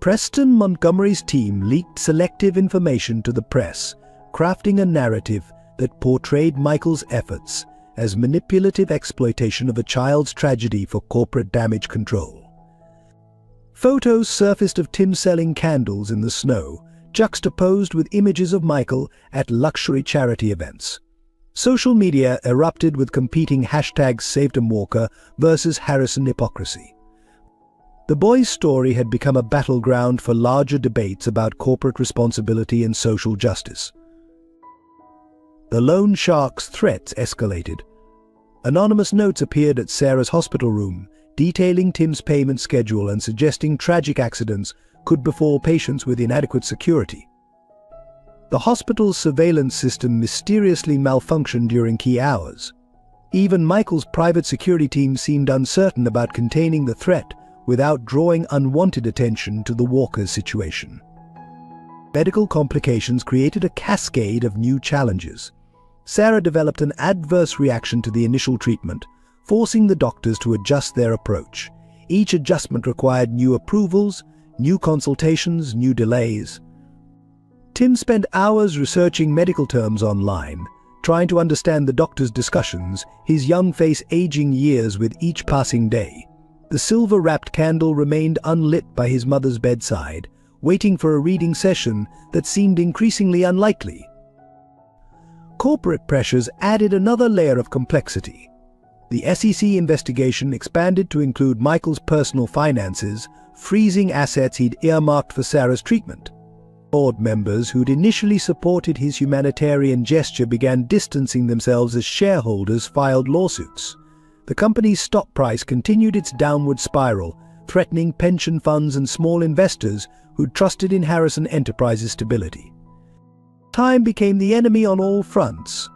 Preston Montgomery's team leaked selective information to the press, crafting a narrative that portrayed Michael's efforts as manipulative exploitation of a child's tragedy for corporate damage control. Photos surfaced of Tim selling candles in the snow, juxtaposed with images of Michael at luxury charity events. Social media erupted with competing hashtags #SavedTimWalker versus Harrison hypocrisy. The boy's story had become a battleground for larger debates about corporate responsibility and social justice. The loan shark's threats escalated. Anonymous notes appeared at Sarah's hospital room, detailing Tim's payment schedule and suggesting tragic accidents could befall patients with inadequate security. The hospital's surveillance system mysteriously malfunctioned during key hours. Even Michael's private security team seemed uncertain about containing the threat without drawing unwanted attention to the Walker's situation. Medical complications created a cascade of new challenges. Sarah developed an adverse reaction to the initial treatment, forcing the doctors to adjust their approach. Each adjustment required new approvals, new consultations, new delays. Tim spent hours researching medical terms online, trying to understand the doctors' discussions, his young face aging years with each passing day. The silver-wrapped candle remained unlit by his mother's bedside, waiting for a reading session that seemed increasingly unlikely. Corporate pressures added another layer of complexity. The SEC investigation expanded to include Michael's personal finances, freezing assets he'd earmarked for Sarah's treatment. Board members who'd initially supported his humanitarian gesture began distancing themselves as shareholders filed lawsuits. The company's stock price continued its downward spiral, threatening pension funds and small investors who'd trusted in Harrison Enterprises' stability. Time became the enemy on all fronts.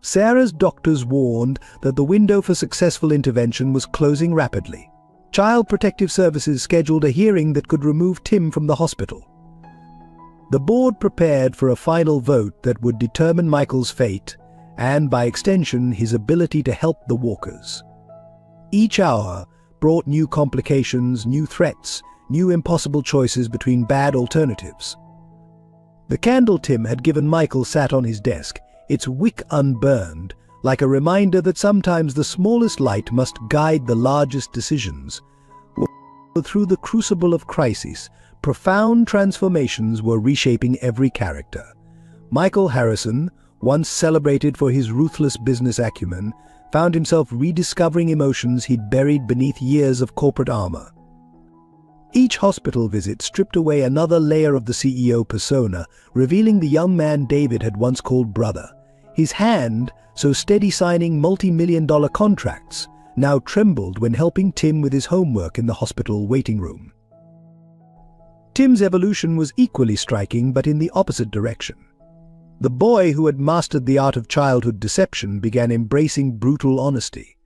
Sarah's doctors warned that the window for successful intervention was closing rapidly. Child Protective Services scheduled a hearing that could remove Tim from the hospital. The board prepared for a final vote that would determine Michael's fate and, by extension, his ability to help the Walkers. Each hour brought new complications, new threats, new impossible choices between bad alternatives. The candle Tim had given Michael sat on his desk, its wick unburned, like a reminder that sometimes the smallest light must guide the largest decisions. Through the crucible of crisis, profound transformations were reshaping every character. Michael Harrison, once celebrated for his ruthless business acumen, found himself rediscovering emotions he'd buried beneath years of corporate armor. Each hospital visit stripped away another layer of the CEO persona, revealing the young man David had once called brother. His hand, so steady signing multi-million-dollar contracts, now trembled when helping Tim with his homework in the hospital waiting room. Tim's evolution was equally striking, but in the opposite direction. The boy who had mastered the art of childhood deception began embracing brutal honesty.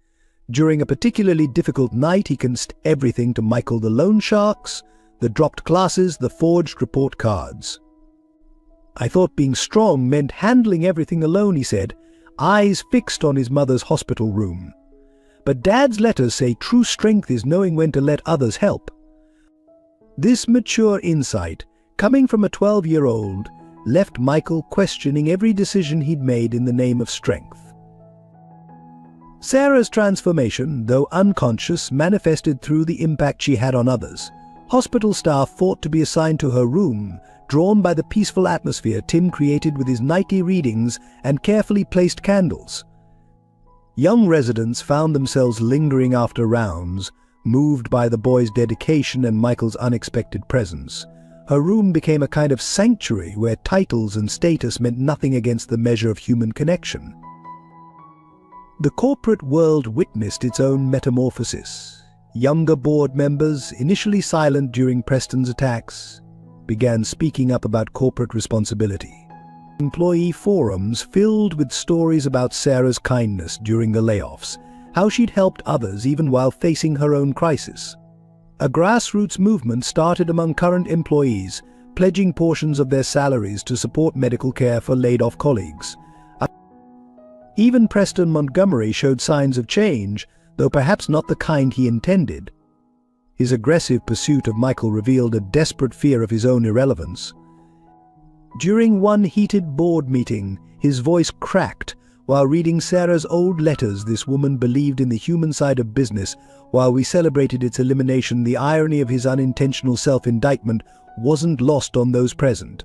During a particularly difficult night, he confessed everything to Michael: the loan sharks, the dropped classes, the forged report cards. "I thought being strong meant handling everything alone," he said, eyes fixed on his mother's hospital room. "But Dad's letters say true strength is knowing when to let others help." This mature insight, coming from a 12-year-old, left Michael questioning every decision he'd made in the name of strength. Sarah's transformation, though unconscious, manifested through the impact she had on others. Hospital staff fought to be assigned to her room, drawn by the peaceful atmosphere Tim created with his nightly readings and carefully placed candles. Young residents found themselves lingering after rounds, moved by the boy's dedication and Michael's unexpected presence. Her room became a kind of sanctuary where titles and status meant nothing against the measure of human connection. The corporate world witnessed its own metamorphosis. Younger board members, initially silent during Preston's attacks, began speaking up about corporate responsibility. Employee forums filled with stories about Sarah's kindness during the layoffs, how she'd helped others even while facing her own crisis. A grassroots movement started among current employees, pledging portions of their salaries to support medical care for laid-off colleagues. Even Preston Montgomery showed signs of change, though perhaps not the kind he intended. His aggressive pursuit of Michael revealed a desperate fear of his own irrelevance. During one heated board meeting, his voice cracked. While reading Sarah's old letters, this woman believed in the human side of business. While we celebrated its elimination, the irony of his unintentional self-indictment wasn't lost on those present.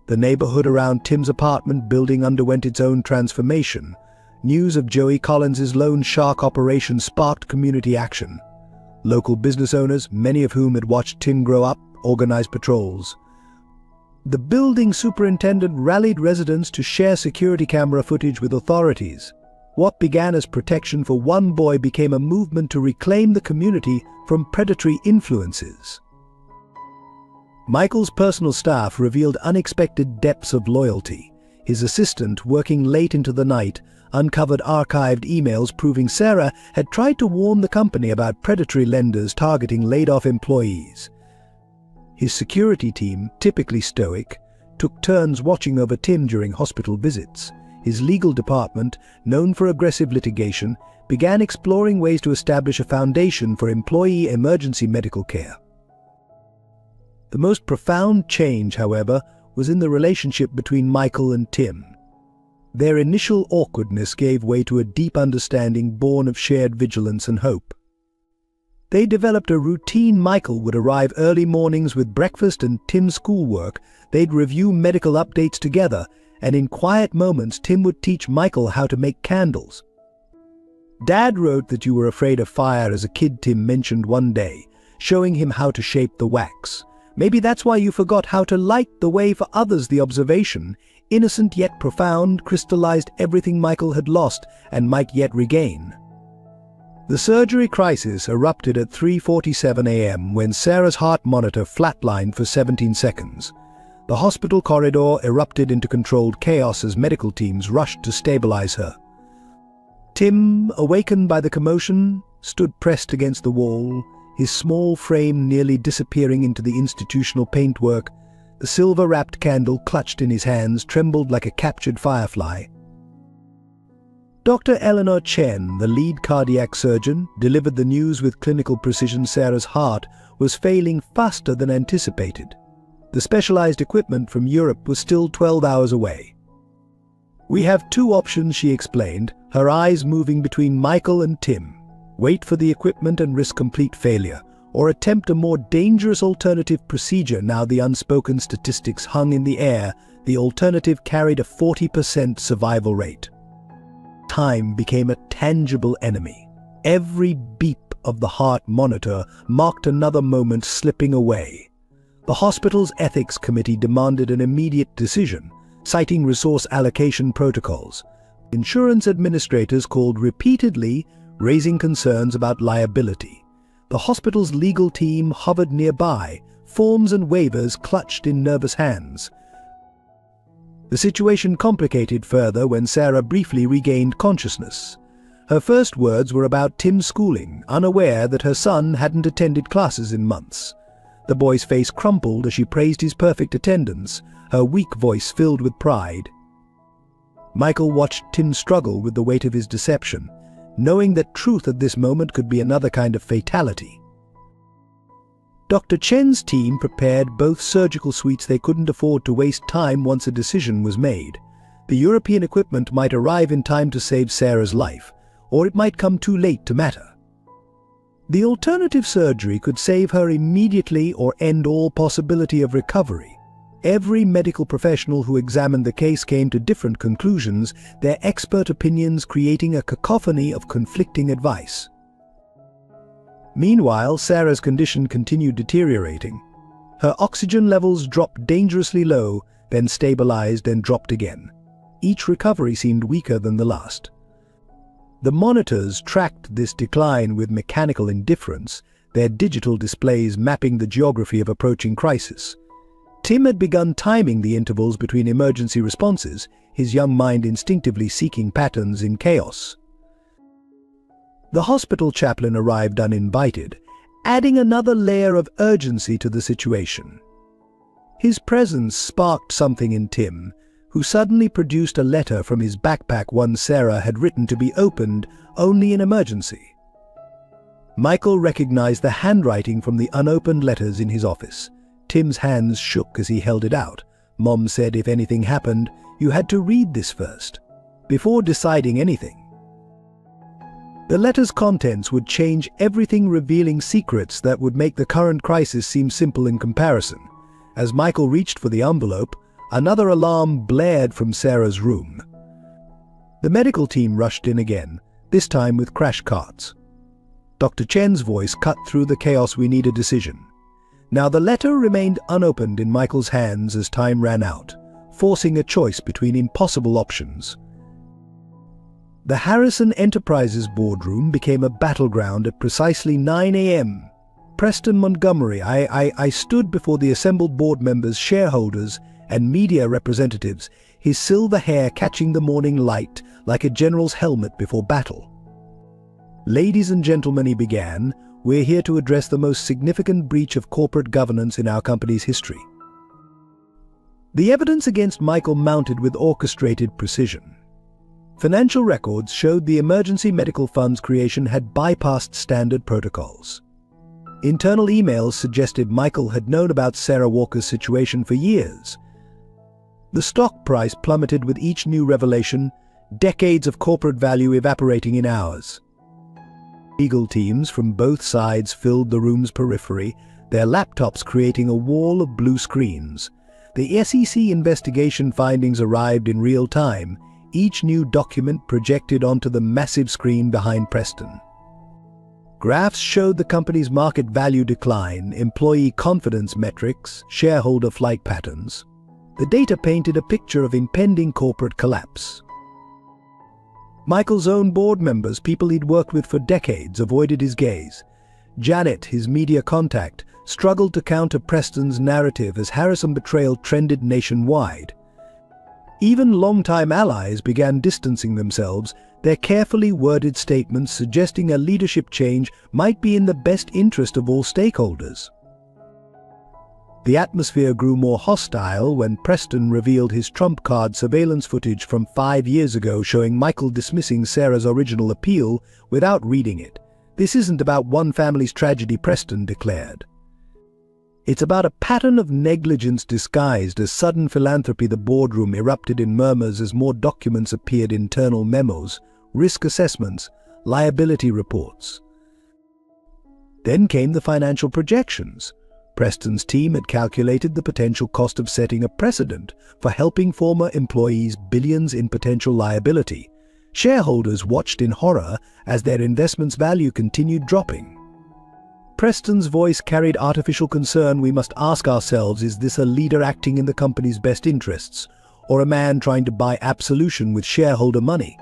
The neighborhood around Tim's apartment building underwent its own transformation. News of Joey Collins's loan shark operation sparked community action. Local business owners, many of whom had watched Tim grow up, organized patrols. The building superintendent rallied residents to share security camera footage with authorities. What began as protection for one boy became a movement to reclaim the community from predatory influences. Michael's personal staff revealed unexpected depths of loyalty. His assistant, working late into the night, uncovered archived emails proving Sarah had tried to warn the company about predatory lenders targeting laid-off employees. His security team, typically stoic, took turns watching over Tim during hospital visits. His legal department, known for aggressive litigation, began exploring ways to establish a foundation for employee emergency medical care. The most profound change, however, was in the relationship between Michael and Tim. Their initial awkwardness gave way to a deep understanding born of shared vigilance and hope. They developed a routine. Michael would arrive early mornings with breakfast and Tim's schoolwork. They'd review medical updates together, and in quiet moments Tim would teach Michael how to make candles. "Dad wrote that you were afraid of fire as a kid," Tim mentioned one day, showing him how to shape the wax. "Maybe that's why you forgot how to light the way for others." The observation, innocent yet profound, crystallized everything Michael had lost and might yet regain. The surgery crisis erupted at 3:47 a.m. when Sarah's heart monitor flatlined for 17 seconds. The hospital corridor erupted into controlled chaos as medical teams rushed to stabilize her. Tim, awakened by the commotion, stood pressed against the wall, his small frame nearly disappearing into the institutional paintwork. The silver-wrapped candle clutched in his hands trembled like a captured firefly. Dr. Eleanor Chen, the lead cardiac surgeon, delivered the news with clinical precision. Sarah's heart was failing faster than anticipated. The specialized equipment from Europe was still 12 hours away. "We have two options," she explained, her eyes moving between Michael and Tim. "Wait for the equipment and risk complete failure, or attempt a more dangerous alternative procedure." Now the unspoken statistics hung in the air. The alternative carried a 40% survival rate. Time became a tangible enemy. Every beep of the heart monitor marked another moment slipping away. The hospital's ethics committee demanded an immediate decision, citing resource allocation protocols. Insurance administrators called repeatedly, raising concerns about liability. The hospital's legal team hovered nearby, forms and waivers clutched in nervous hands. The situation complicated further when Sarah briefly regained consciousness. Her first words were about Tim's schooling, unaware that her son hadn't attended classes in months. The boy's face crumpled as she praised his perfect attendance, her weak voice filled with pride. Michael watched Tim struggle with the weight of his deception, knowing that truth at this moment could be another kind of fatality. Dr. Chen's team prepared both surgical suites. They couldn't afford to waste time once a decision was made. The European equipment might arrive in time to save Sarah's life, or it might come too late to matter. The alternative surgery could save her immediately or end all possibility of recovery. Every medical professional who examined the case came to different conclusions, their expert opinions creating a cacophony of conflicting advice. Meanwhile, Sarah's condition continued deteriorating. Her oxygen levels dropped dangerously low, then stabilized and dropped again. Each recovery seemed weaker than the last. The monitors tracked this decline with mechanical indifference, their digital displays mapping the geography of approaching crisis. Tim had begun timing the intervals between emergency responses, his young mind instinctively seeking patterns in chaos. The hospital chaplain arrived uninvited, adding another layer of urgency to the situation. His presence sparked something in Tim, who suddenly produced a letter from his backpack one Sarah had written to be opened only in emergency. Michael recognized the handwriting from the unopened letters in his office. Tim's hands shook as he held it out. Mom said if anything happened, you had to read this first, before deciding anything. The letter's contents would change everything, revealing secrets that would make the current crisis seem simple in comparison. As Michael reached for the envelope, another alarm blared from Sarah's room. The medical team rushed in again, this time with crash carts. Dr. Chen's voice cut through the chaos. We need a decision. Now the letter remained unopened in Michael's hands as time ran out, forcing a choice between impossible options. The Harrison Enterprises boardroom became a battleground at precisely 9 a.m. Preston Montgomery. I stood before the assembled board members, shareholders, and media representatives, his silver hair catching the morning light like a general's helmet before battle. Ladies and gentlemen, he began, we're here to address the most significant breach of corporate governance in our company's history. The evidence against Michael mounted with orchestrated precision. Financial records showed the emergency medical fund's creation had bypassed standard protocols. Internal emails suggested Michael had known about Sarah Walker's situation for years. The stock price plummeted with each new revelation, decades of corporate value evaporating in hours. Legal teams from both sides filled the room's periphery, their laptops creating a wall of blue screens. The SEC investigation findings arrived in real time, each new document projected onto the massive screen behind Preston. Graphs showed the company's market value decline, employee confidence metrics, shareholder flight patterns. The data painted a picture of impending corporate collapse. Michael's own board members, people he'd worked with for decades, avoided his gaze. Janet, his media contact, struggled to counter Preston's narrative as Harrison betrayal trended nationwide. Even longtime allies began distancing themselves, their carefully worded statements suggesting a leadership change might be in the best interest of all stakeholders. The atmosphere grew more hostile when Preston revealed his trump card surveillance footage from 5 years ago showing Michael dismissing Sarah's original appeal without reading it. This isn't about one family's tragedy, Preston declared. It's about a pattern of negligence disguised as sudden philanthropy. The boardroom erupted in murmurs as more documents appeared, internal memos, risk assessments, liability reports. Then came the financial projections. Preston's team had calculated the potential cost of setting a precedent for helping former employees billions in potential liability. Shareholders watched in horror as their investment's value continued dropping. Preston's voice carried artificial concern. We must ask ourselves, is this a leader acting in the company's best interests, or a man trying to buy absolution with shareholder money?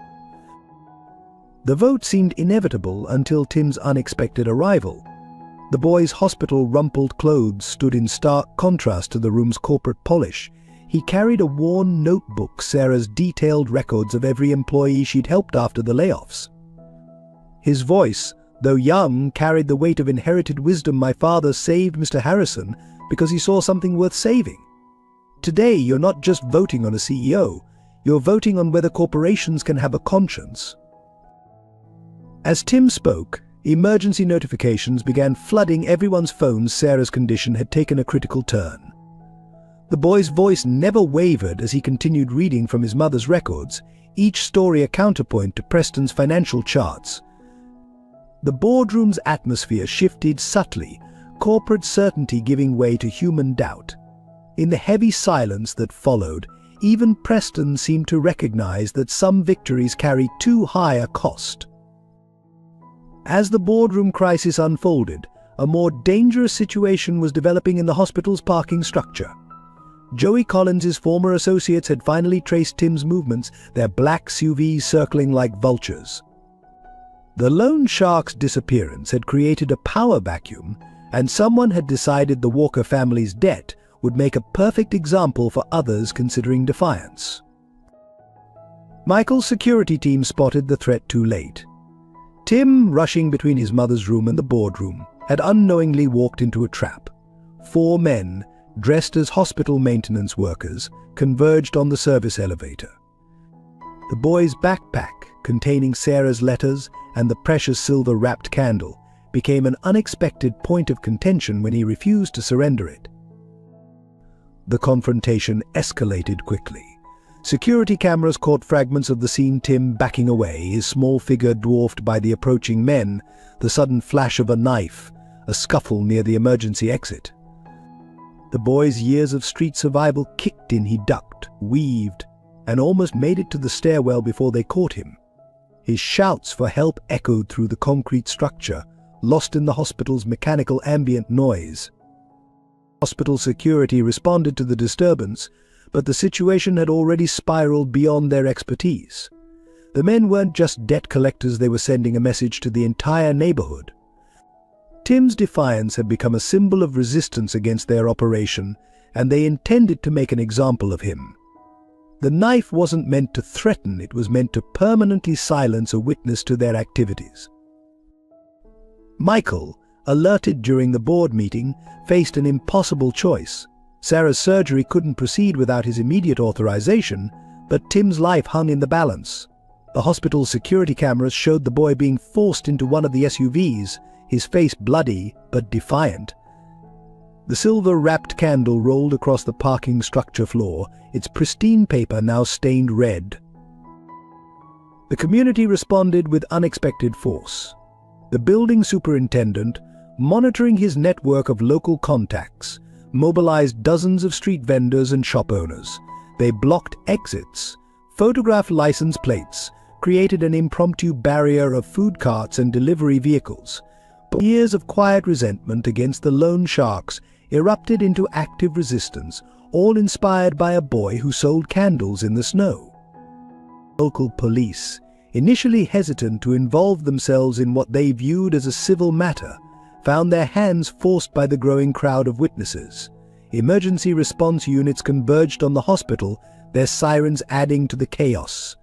The vote seemed inevitable until Tim's unexpected arrival. The boy's hospital rumpled clothes stood in stark contrast to the room's corporate polish. He carried a worn notebook, Sarah's detailed records of every employee she'd helped after the layoffs. His voice, though young, carried the weight of inherited wisdom. My father saved Mr. Harrison because he saw something worth saving. Today, you're not just voting on a CEO, you're voting on whether corporations can have a conscience. As Tim spoke, emergency notifications began flooding everyone's phones. Sarah's condition had taken a critical turn. The boy's voice never wavered as he continued reading from his mother's records, each story a counterpoint to Preston's financial charts. The boardroom's atmosphere shifted subtly, corporate certainty giving way to human doubt. In the heavy silence that followed, even Preston seemed to recognize that some victories carry too high a cost. As the boardroom crisis unfolded, a more dangerous situation was developing in the hospital's parking structure. Joey Collins's former associates had finally traced Tim's movements, their black SUVs circling like vultures. The loan shark's disappearance had created a power vacuum, and someone had decided the Walker family's debt would make a perfect example for others considering defiance. Michael's security team spotted the threat too late. Tim, rushing between his mother's room and the boardroom, had unknowingly walked into a trap. 4 men, dressed as hospital maintenance workers, converged on the service elevator. The boy's backpack, containing Sarah's letters and the precious silver-wrapped candle, became an unexpected point of contention when he refused to surrender it. The confrontation escalated quickly. Security cameras caught fragments of the scene: Tim backing away, his small figure dwarfed by the approaching men, the sudden flash of a knife, a scuffle near the emergency exit. The boy's years of street survival kicked in. He ducked, weaved, and almost made it to the stairwell before they caught him. His shouts for help echoed through the concrete structure, lost in the hospital's mechanical ambient noise. Hospital security responded to the disturbance, but the situation had already spiraled beyond their expertise. The men weren't just debt collectors, they were sending a message to the entire neighborhood. Tim's defiance had become a symbol of resistance against their operation, and they intended to make an example of him. The knife wasn't meant to threaten, it was meant to permanently silence a witness to their activities. Michael, alerted during the board meeting, faced an impossible choice. Sarah's surgery couldn't proceed without his immediate authorization, but Tim's life hung in the balance. The hospital's security cameras showed the boy being forced into one of the SUVs, his face bloody but defiant. The silver-wrapped candle rolled across the parking structure floor, its pristine paper now stained red. The community responded with unexpected force. The building superintendent, monitoring his network of local contacts, mobilized dozens of street vendors and shop owners. They blocked exits, photographed license plates, created an impromptu barrier of food carts and delivery vehicles. But years of quiet resentment against the loan sharks erupted into active resistance, all inspired by a boy who sold candles in the snow. Local police, initially hesitant to involve themselves in what they viewed as a civil matter, found their hands forced by the growing crowd of witnesses. Emergency response units converged on the hospital, their sirens adding to the chaos.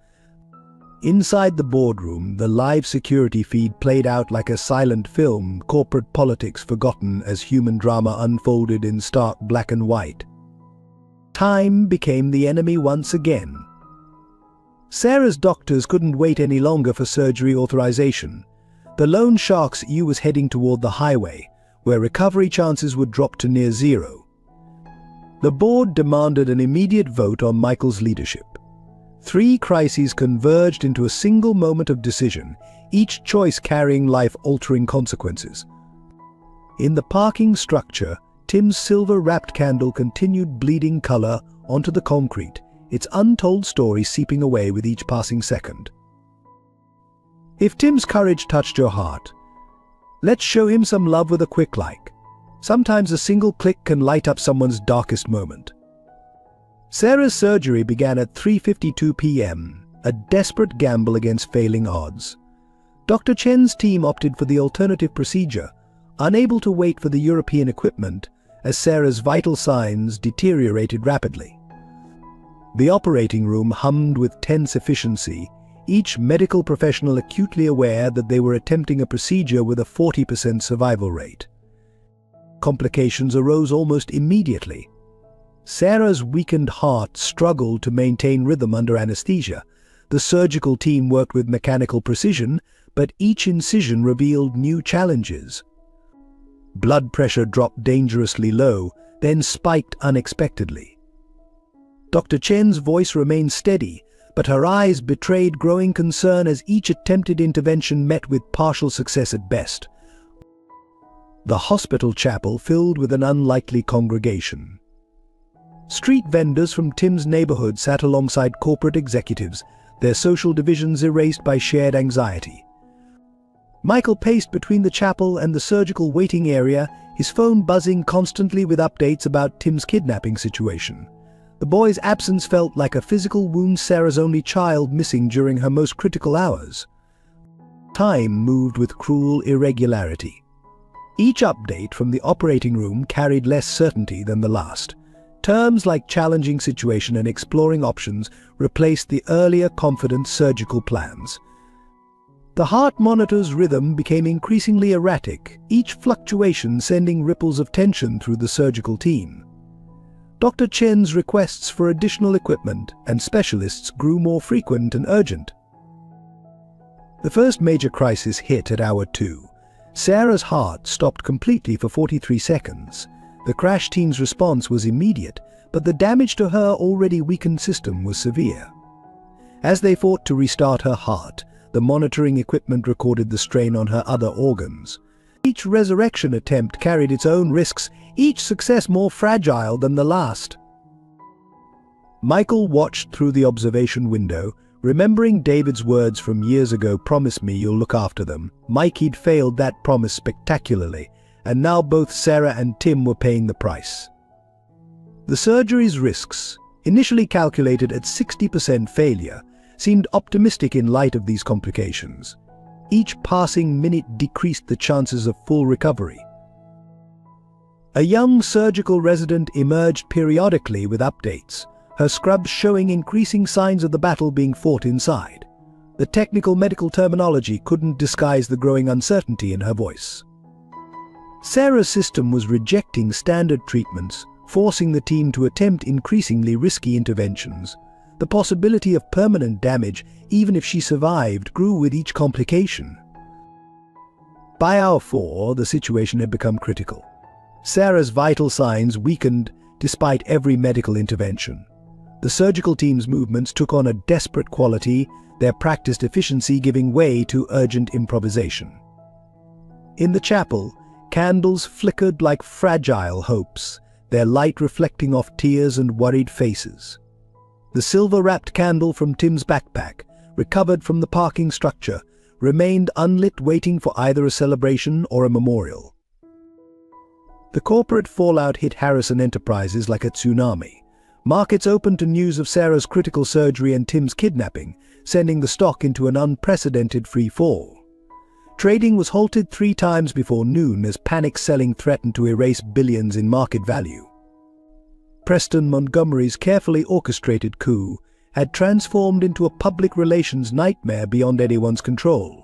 Inside the boardroom, the live security feed played out like a silent film, corporate politics forgotten as human drama unfolded in stark black and white. Time became the enemy once again. Sarah's doctors couldn't wait any longer for surgery authorization. The loan shark's U was heading toward the highway, where recovery chances would drop to near zero. The board demanded an immediate vote on Michael's leadership. 3 crises converged into a single moment of decision, each choice carrying life-altering consequences. In the parking structure, Tim's silver-wrapped candle continued bleeding color onto the concrete, its untold story seeping away with each passing second. If Tim's courage touched your heart, let's show him some love with a quick like. Sometimes a single click can light up someone's darkest moment. Sarah's surgery began at 3:52 p.m., a desperate gamble against failing odds. Dr. Chen's team opted for the alternative procedure, unable to wait for the European equipment as Sarah's vital signs deteriorated rapidly. The operating room hummed with tense efficiency, each medical professional acutely aware that they were attempting a procedure with a 40% survival rate. Complications arose almost immediately. Sarah's weakened heart struggled to maintain rhythm under anesthesia. The surgical team worked with mechanical precision, but each incision revealed new challenges. Blood pressure dropped dangerously low, then spiked unexpectedly. Dr. Chen's voice remained steady, but her eyes betrayed growing concern as each attempted intervention met with partial success at best. The hospital chapel filled with an unlikely congregation. Street vendors from Tim's neighborhood sat alongside corporate executives, their social divisions erased by shared anxiety. Michael paced between the chapel and the surgical waiting area, his phone buzzing constantly with updates about Tim's kidnapping situation. The boy's absence felt like a physical wound, Sarah's only child missing during her most critical hours. Time moved with cruel irregularity. Each update from the operating room carried less certainty than the last. Terms like challenging situation and exploring options replaced the earlier confident surgical plans. The heart monitor's rhythm became increasingly erratic, each fluctuation sending ripples of tension through the surgical team. Dr. Chen's requests for additional equipment and specialists grew more frequent and urgent. The first major crisis hit at hour 2. Sarah's heart stopped completely for 43 seconds. The crash team's response was immediate, but the damage to her already weakened system was severe. As they fought to restart her heart, the monitoring equipment recorded the strain on her other organs. Each resurrection attempt carried its own risks, each success more fragile than the last. Michael watched through the observation window, remembering David's words from years ago, "Promise me you'll look after them." He'd failed that promise spectacularly, and now both Sarah and Tim were paying the price. The surgery's risks, initially calculated at 60% failure, seemed optimistic in light of these complications. Each passing minute decreased the chances of full recovery. A young surgical resident emerged periodically with updates, her scrubs showing increasing signs of the battle being fought inside. The technical medical terminology couldn't disguise the growing uncertainty in her voice. Sarah's system was rejecting standard treatments, forcing the team to attempt increasingly risky interventions. The possibility of permanent damage, even if she survived, grew with each complication. By hour 4, the situation had become critical. Sarah's vital signs weakened despite every medical intervention. The surgical team's movements took on a desperate quality, their practiced efficiency giving way to urgent improvisation. In the chapel, candles flickered like fragile hopes, their light reflecting off tears and worried faces. The silver-wrapped candle from Tim's backpack, recovered from the parking structure, remained unlit, waiting for either a celebration or a memorial. The corporate fallout hit Harrison Enterprises like a tsunami. Markets opened to news of Sarah's critical surgery and Tim's kidnapping, sending the stock into an unprecedented free fall. Trading was halted 3 times before noon as panic selling threatened to erase billions in market value. Preston Montgomery's carefully orchestrated coup had transformed into a public relations nightmare beyond anyone's control.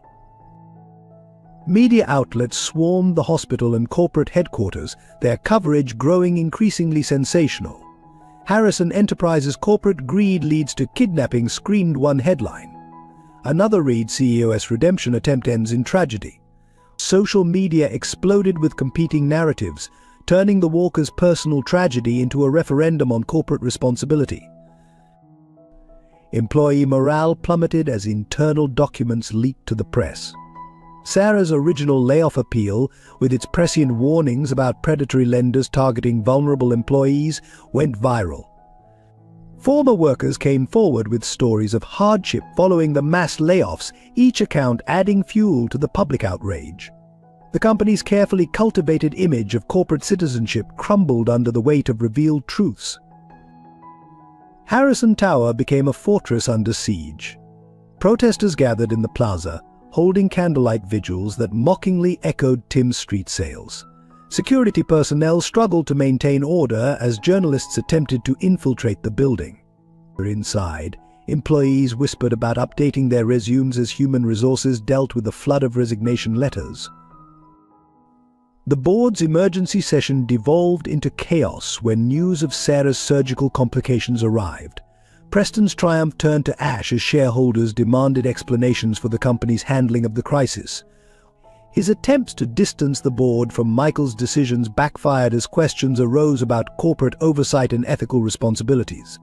Media outlets swarmed the hospital and corporate headquarters, their coverage growing increasingly sensational. Harrison Enterprises' corporate greed leads to kidnapping screamed one headline. Another reads CEO's redemption attempt ends in tragedy. Social media exploded with competing narratives, turning the Walkers' personal tragedy into a referendum on corporate responsibility. Employee morale plummeted as internal documents leaked to the press. Sarah's original layoff appeal, with its prescient warnings about predatory lenders targeting vulnerable employees, went viral. Former workers came forward with stories of hardship following the mass layoffs, each account adding fuel to the public outrage. The company's carefully cultivated image of corporate citizenship crumbled under the weight of revealed truths. Harrison Tower became a fortress under siege. Protesters gathered in the plaza, holding candlelight vigils that mockingly echoed Tim's street sales. Security personnel struggled to maintain order as journalists attempted to infiltrate the building. Inside, employees whispered about updating their resumes as human resources dealt with the flood of resignation letters. The board's emergency session devolved into chaos when news of Sarah's surgical complications arrived. Preston's triumph turned to ash as shareholders demanded explanations for the company's handling of the crisis. His attempts to distance the board from Michael's decisions backfired as questions arose about corporate oversight and ethical responsibilities.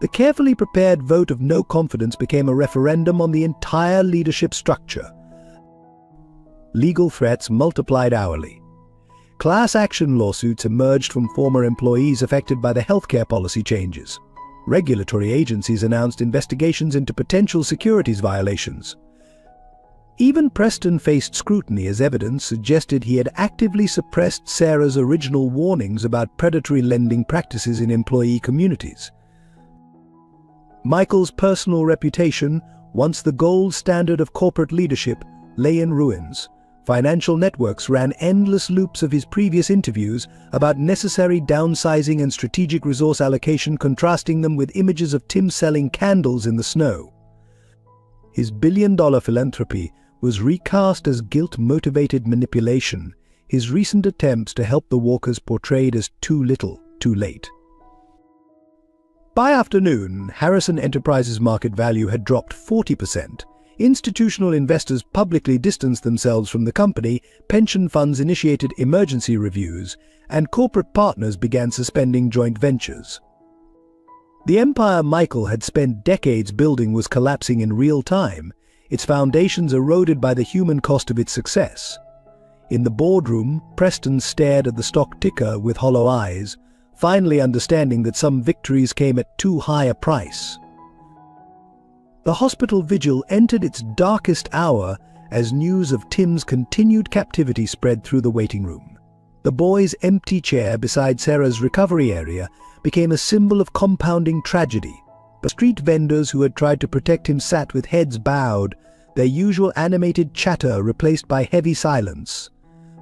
The carefully prepared vote of no confidence became a referendum on the entire leadership structure. Legal threats multiplied hourly. Class action lawsuits emerged from former employees affected by the healthcare policy changes. Regulatory agencies announced investigations into potential securities violations. Even Preston faced scrutiny as evidence suggested he had actively suppressed Sarah's original warnings about predatory lending practices in employee communities. Michael's personal reputation, once the gold standard of corporate leadership, lay in ruins. Financial networks ran endless loops of his previous interviews about necessary downsizing and strategic resource allocation, contrasting them with images of Tim selling candles in the snow. His billion-dollar philanthropy was recast as guilt-motivated manipulation, his recent attempts to help the Walkers portrayed as too little, too late. By afternoon, Harrison Enterprises' market value had dropped 40%. Institutional investors publicly distanced themselves from the company, pension funds initiated emergency reviews, and corporate partners began suspending joint ventures. The empire Michael had spent decades building was collapsing in real time, its foundations eroded by the human cost of its success. In the boardroom, Preston stared at the stock ticker with hollow eyes, finally understanding that some victories came at too high a price. The hospital vigil entered its darkest hour as news of Tim's continued captivity spread through the waiting room. The boy's empty chair beside Sarah's recovery area became a symbol of compounding tragedy. The street vendors who had tried to protect him sat with heads bowed, their usual animated chatter replaced by heavy silence.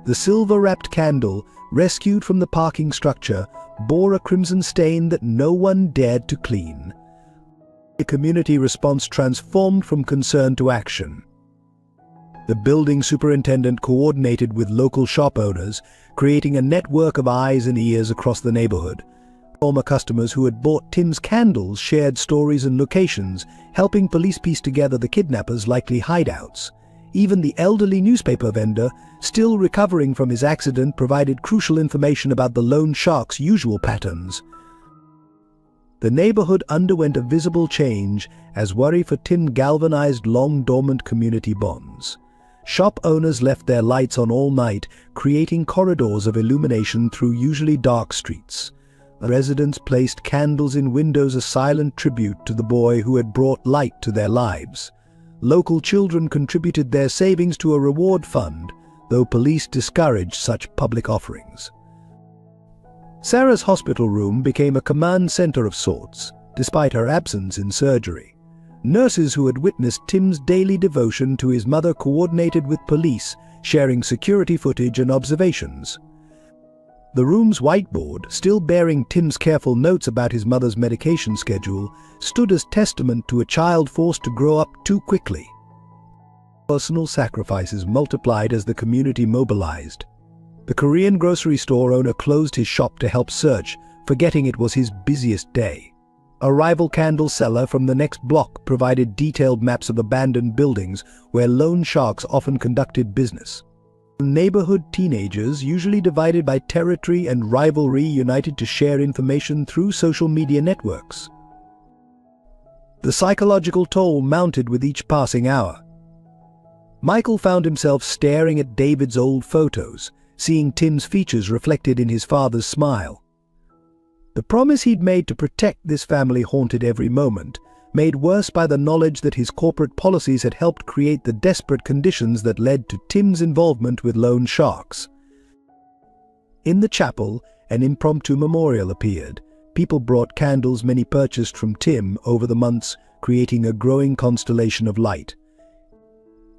The silver-wrapped candle, rescued from the parking structure, bore a crimson stain that no one dared to clean. The community response transformed from concern to action. The building superintendent coordinated with local shop owners, creating a network of eyes and ears across the neighborhood. Former customers who had bought Tim's candles shared stories and locations, helping police piece together the kidnappers' likely hideouts. Even the elderly newspaper vendor, still recovering from his accident, provided crucial information about the loan shark's usual patterns. The neighborhood underwent a visible change as worry for Tim galvanized long-dormant community bonds. Shop owners left their lights on all night, creating corridors of illumination through usually dark streets. Residents placed candles in windows, a silent tribute to the boy who had brought light to their lives. Local children contributed their savings to a reward fund, though police discouraged such public offerings. Sarah's hospital room became a command center of sorts, despite her absence in surgery. Nurses who had witnessed Tim's daily devotion to his mother coordinated with police, sharing security footage and observations. The room's whiteboard, still bearing Tim's careful notes about his mother's medication schedule, stood as testament to a child forced to grow up too quickly. Personal sacrifices multiplied as the community mobilized. The Korean grocery store owner closed his shop to help search, forgetting it was his busiest day. A rival candle seller from the next block provided detailed maps of abandoned buildings where loan sharks often conducted business. Neighborhood teenagers, usually divided by territory and rivalry, united to share information through social media networks. The psychological toll mounted with each passing hour. Michael found himself staring at David's old photos, seeing Tim's features reflected in his father's smile. The promise he'd made to protect this family haunted every moment, made worse by the knowledge that his corporate policies had helped create the desperate conditions that led to Tim's involvement with loan sharks. In the chapel, an impromptu memorial appeared. People brought candles many purchased from Tim over the months, creating a growing constellation of light.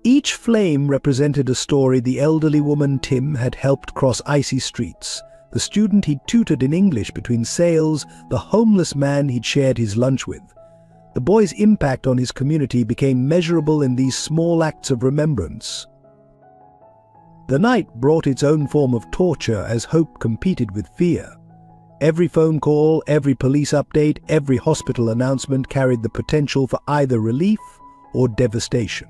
Each flame represented a story: the elderly woman Tim had helped cross icy streets, the student he'd tutored in English between sales, the homeless man he'd shared his lunch with. The boy's impact on his community became measurable in these small acts of remembrance. The night brought its own form of torture as hope competed with fear. Every phone call, every police update, every hospital announcement carried the potential for either relief or devastation.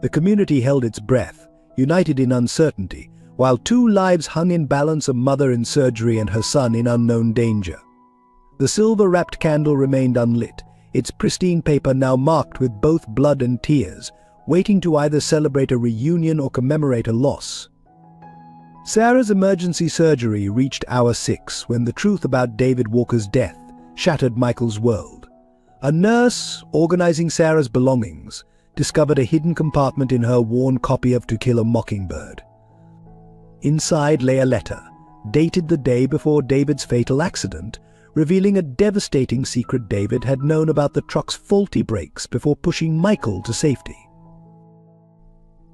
The community held its breath, united in uncertainty, while two lives hung in balance: a mother in surgery and her son in unknown danger. The silver-wrapped candle remained unlit, its pristine paper now marked with both blood and tears, waiting to either celebrate a reunion or commemorate a loss. Sarah's emergency surgery reached hour 6 when the truth about David Walker's death shattered Michael's world. A nurse, organizing Sarah's belongings, discovered a hidden compartment in her worn copy of To Kill a Mockingbird. Inside lay a letter, dated the day before David's fatal accident, revealing a devastating secret David had known about the truck's faulty brakes before pushing Michael to safety.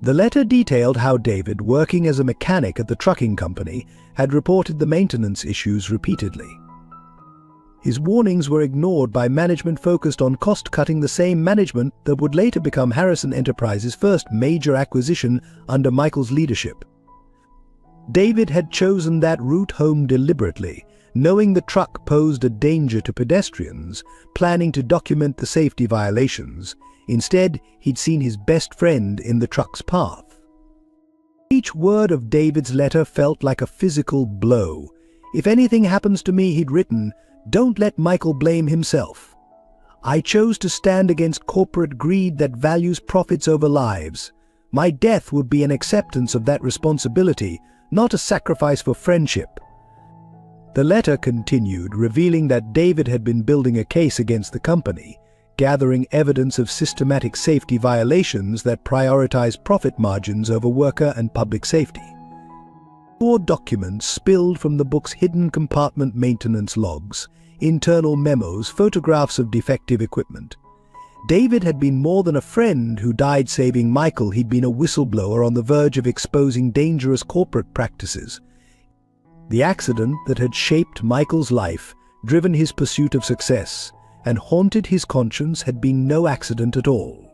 The letter detailed how David, working as a mechanic at the trucking company, had reported the maintenance issues repeatedly. His warnings were ignored by management focused on cost-cutting, the same management that would later become Harrison Enterprises' first major acquisition under Michael's leadership. David had chosen that route home deliberately, knowing the truck posed a danger to pedestrians, planning to document the safety violations. Instead, he'd seen his best friend in the truck's path. Each word of David's letter felt like a physical blow. If anything happens to me, he'd written, don't let Michael blame himself. I chose to stand against corporate greed that values profits over lives. My death would be an acceptance of that responsibility, not a sacrifice for friendship. The letter continued, revealing that David had been building a case against the company, gathering evidence of systematic safety violations that prioritize profit margins over worker and public safety. 4 documents spilled from the book's hidden compartment maintenance logs, internal memos, photographs of defective equipment. David had been more than a friend who died saving Michael. He'd been a whistleblower on the verge of exposing dangerous corporate practices. The accident that had shaped Michael's life, driven his pursuit of success, and haunted his conscience had been no accident at all.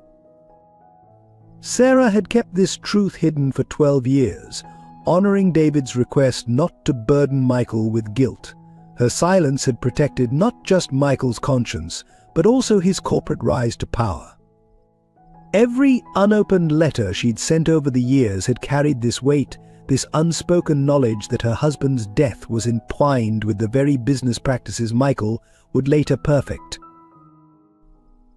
Sarah had kept this truth hidden for 12 years, honoring David's request not to burden Michael with guilt. Her silence had protected not just Michael's conscience, but also his corporate rise to power. Every unopened letter she'd sent over the years had carried this weight, this unspoken knowledge that her husband's death was entwined with the very business practices Michael would later perfect.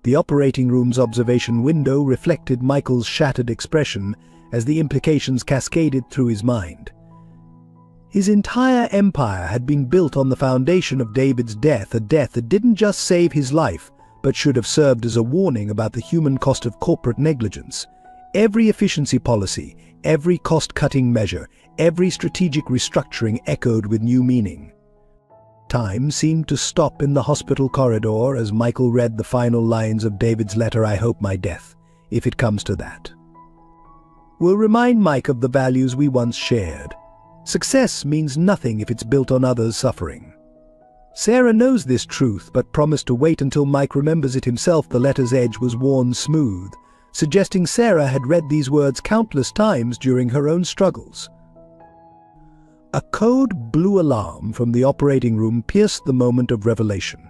The operating room's observation window reflected Michael's shattered expression as the implications cascaded through his mind. His entire empire had been built on the foundation of David's death, a death that didn't just save his life, but should have served as a warning about the human cost of corporate negligence. Every efficiency policy, every cost-cutting measure, every strategic restructuring echoed with new meaning. Time seemed to stop in the hospital corridor as Michael read the final lines of David's letter, I hope my death, if it comes to that, will remind Mike of the values we once shared. Success means nothing if it's built on others' suffering. Sarah knows this truth, but promised to wait until Mike remembers it himself. The letter's edge was worn smooth, suggesting Sarah had read these words countless times during her own struggles. A code blue alarm from the operating room pierced the moment of revelation.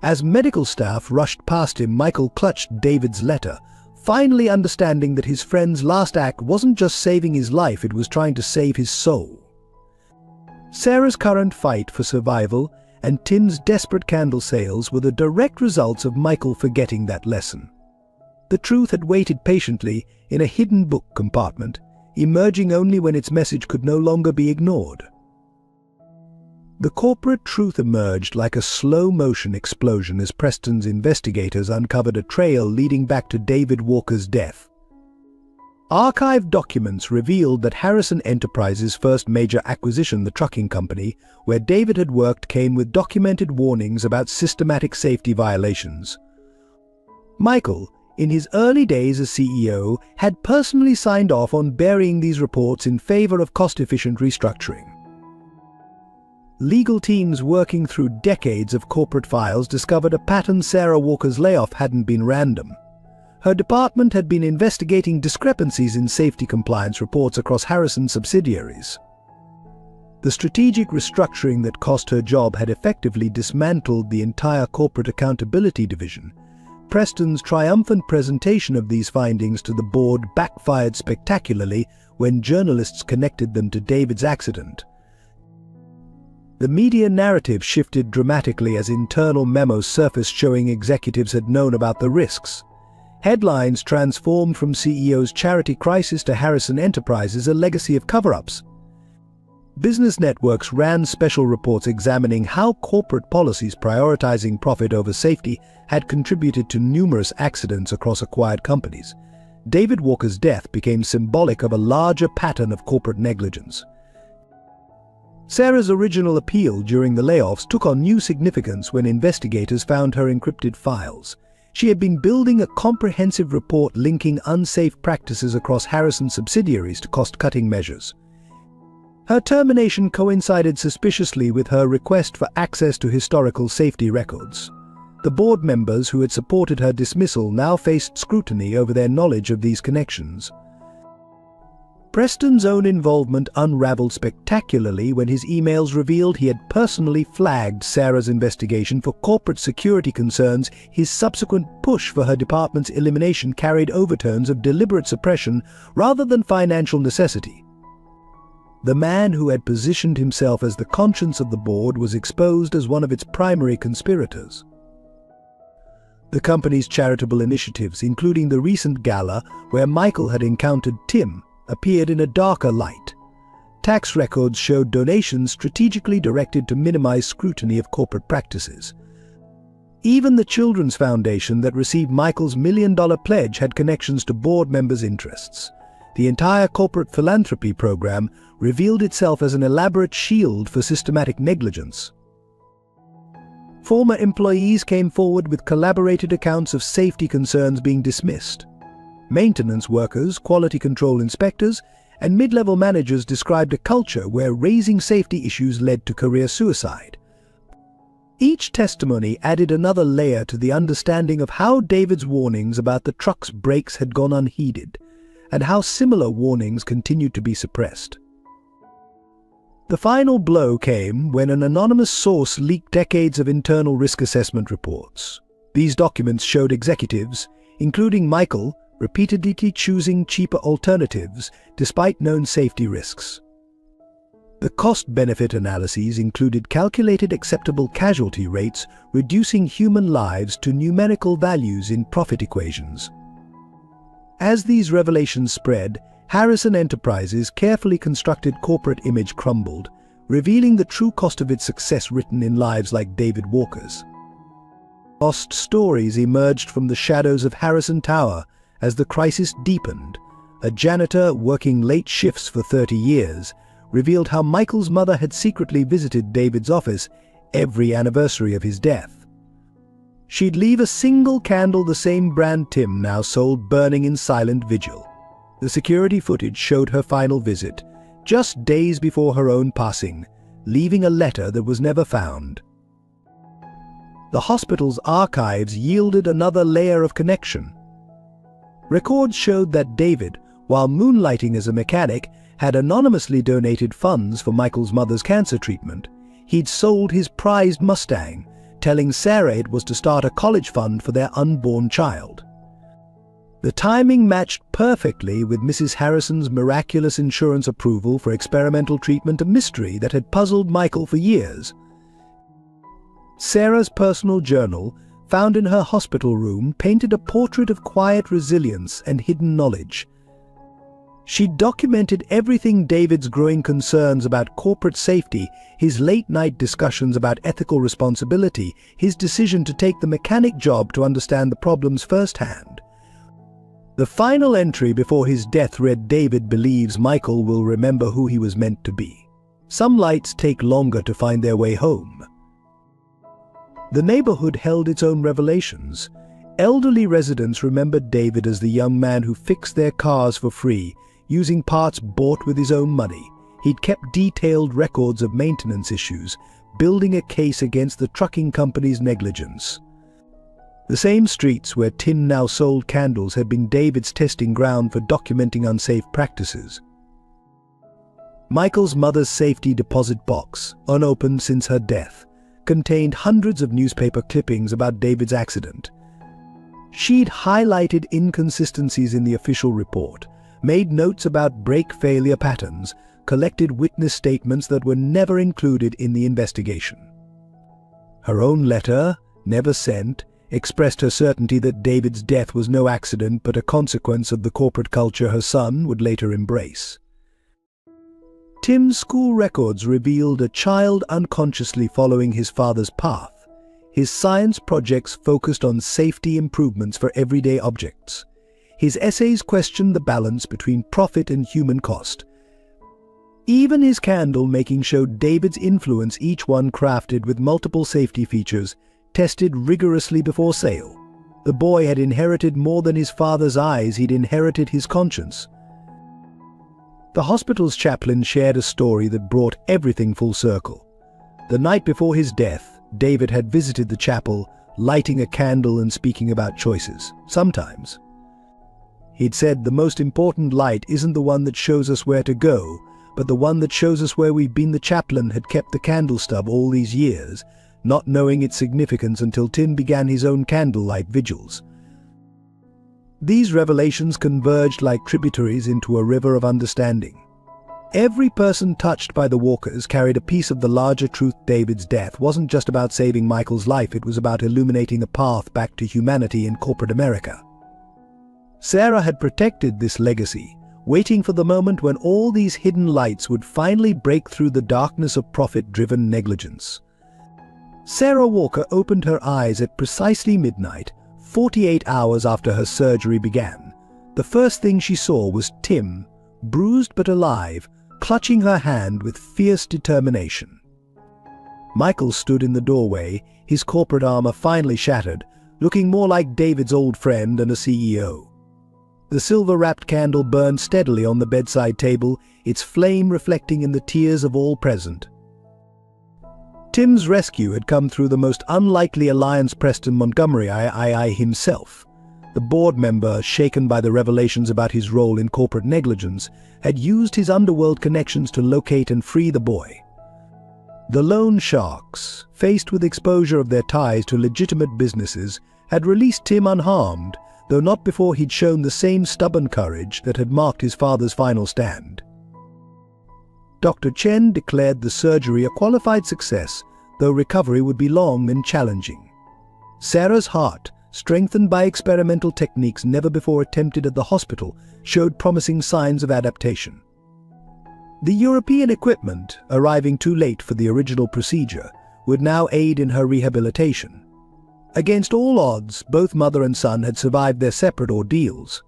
As medical staff rushed past him, Michael clutched David's letter, finally understanding that his friend's last act wasn't just saving his life, it was trying to save his soul. Sarah's current fight for survival and Tim's desperate candle sales were the direct results of Michael forgetting that lesson. The truth had waited patiently in a hidden book compartment, emerging only when its message could no longer be ignored. The corporate truth emerged like a slow-motion explosion as Preston's investigators uncovered a trail leading back to David Walker's death. Archived documents revealed that Harrison Enterprises' first major acquisition, the trucking company, where David had worked, came with documented warnings about systematic safety violations. Michael, in his early days as CEO, had personally signed off on burying these reports in favor of cost-efficient restructuring. Legal teams working through decades of corporate files discovered a pattern. Sarah Walker's layoff hadn't been random. Her department had been investigating discrepancies in safety compliance reports across Harrison's subsidiaries. The strategic restructuring that cost her job had effectively dismantled the entire corporate accountability division. Preston's triumphant presentation of these findings to the board backfired spectacularly when journalists connected them to David's accident. The media narrative shifted dramatically as internal memos surfaced showing executives had known about the risks. Headlines transformed from CEO's charity crisis to Harrison Enterprises, a legacy of cover-ups. Business networks ran special reports examining how corporate policies prioritizing profit over safety had contributed to numerous accidents across acquired companies. David Walker's death became symbolic of a larger pattern of corporate negligence. Sarah's original appeal during the layoffs took on new significance when investigators found her encrypted files. She had been building a comprehensive report linking unsafe practices across Harrison's subsidiaries to cost-cutting measures. Her termination coincided suspiciously with her request for access to historical safety records. The board members who had supported her dismissal now faced scrutiny over their knowledge of these connections. Preston's own involvement unraveled spectacularly when his emails revealed he had personally flagged Sarah's investigation for corporate security concerns. His subsequent push for her department's elimination carried overtones of deliberate suppression rather than financial necessity. The man who had positioned himself as the conscience of the board was exposed as one of its primary conspirators. The company's charitable initiatives, including the recent gala where Michael had encountered Tim, appeared in a darker light. Tax records showed donations strategically directed to minimize scrutiny of corporate practices. Even the Children's Foundation that received Michael's $1 million pledge had connections to board members' interests. The entire corporate philanthropy program revealed itself as an elaborate shield for systematic negligence. Former employees came forward with collaborated accounts of safety concerns being dismissed. Maintenance workers, quality control inspectors, and mid-level managers described a culture where raising safety issues led to career suicide. Each testimony added another layer to the understanding of how David's warnings about the truck's brakes had gone unheeded, and how similar warnings continued to be suppressed. The final blow came when an anonymous source leaked decades of internal risk assessment reports. These documents showed executives, including Michael, repeatedly choosing cheaper alternatives despite known safety risks. The cost-benefit analyses included calculated acceptable casualty rates, reducing human lives to numerical values in profit equations. As these revelations spread, Harrison Enterprises' carefully constructed corporate image crumbled, revealing the true cost of its success written in lives like David Walker's. Lost stories emerged from the shadows of Harrison Tower as the crisis deepened. A janitor working late shifts for 30 years revealed how Michael's mother had secretly visited David's office every anniversary of his death. She'd leave a single candle, the same brand Tim now sold, burning in silent vigil. The security footage showed her final visit, just days before her own passing, leaving a letter that was never found. The hospital's archives yielded another layer of connection. Records showed that David, while moonlighting as a mechanic, had anonymously donated funds for Michael's mother's cancer treatment. He'd sold his prized Mustang, telling Sarah it was to start a college fund for their unborn child. The timing matched perfectly with Mrs. Harrison's miraculous insurance approval for experimental treatment, a mystery that had puzzled Michael for years. Sarah's personal journal, found in her hospital room, painted a portrait of quiet resilience and hidden knowledge. She documented everything: David's growing concerns about corporate safety, his late-night discussions about ethical responsibility, his decision to take the mechanic job to understand the problems firsthand. The final entry before his death read, "David believes Michael will remember who he was meant to be. Some lights take longer to find their way home." The neighborhood held its own revelations. Elderly residents remembered David as the young man who fixed their cars for free, using parts bought with his own money. He'd kept detailed records of maintenance issues, building a case against the trucking company's negligence. The same streets where Tim now sold candles had been David's testing ground for documenting unsafe practices. Michael's mother's safety deposit box, unopened since her death, contained hundreds of newspaper clippings about David's accident. She'd highlighted inconsistencies in the official report, made notes about brake failure patterns, collected witness statements that were never included in the investigation. Her own letter, never sent, expressed her certainty that David's death was no accident but a consequence of the corporate culture her son would later embrace. Tim's school records revealed a child unconsciously following his father's path. His science projects focused on safety improvements for everyday objects. His essays questioned the balance between profit and human cost. Even his candle making showed David's influence, each one crafted with multiple safety features, tested rigorously before sale. The boy had inherited more than his father's eyes, he'd inherited his conscience. The hospital's chaplain shared a story that brought everything full circle. The night before his death, David had visited the chapel, lighting a candle and speaking about choices. Sometimes, he'd said, the most important light isn't the one that shows us where to go, but the one that shows us where we've been. The chaplain had kept the candle stub all these years, not knowing its significance until Tim began his own candlelight vigils. These revelations converged like tributaries into a river of understanding. Every person touched by the walkers carried a piece of the larger truth. David's death wasn't just about saving Michael's life, it was about illuminating a path back to humanity in corporate America. Sarah had protected this legacy, waiting for the moment when all these hidden lights would finally break through the darkness of profit-driven negligence. Sarah Walker opened her eyes at precisely midnight, 48 hours after her surgery began. The first thing she saw was Tim, bruised but alive, clutching her hand with fierce determination. Michael stood in the doorway, his corporate armor finally shattered, looking more like David's old friend and a CEO. The silver-wrapped candle burned steadily on the bedside table, its flame reflecting in the tears of all present. Tim's rescue had come through the most unlikely alliance. Preston Montgomery II himself, the board member shaken by the revelations about his role in corporate negligence, had used his underworld connections to locate and free the boy. The loan sharks, faced with exposure of their ties to legitimate businesses, had released Tim unharmed, though not before he'd shown the same stubborn courage that had marked his father's final stand. Dr. Chen declared the surgery a qualified success, though recovery would be long and challenging. Sarah's heart, strengthened by experimental techniques never before attempted at the hospital, showed promising signs of adaptation. The European equipment, arriving too late for the original procedure, would now aid in her rehabilitation. Against all odds, both mother and son had survived their separate ordeals.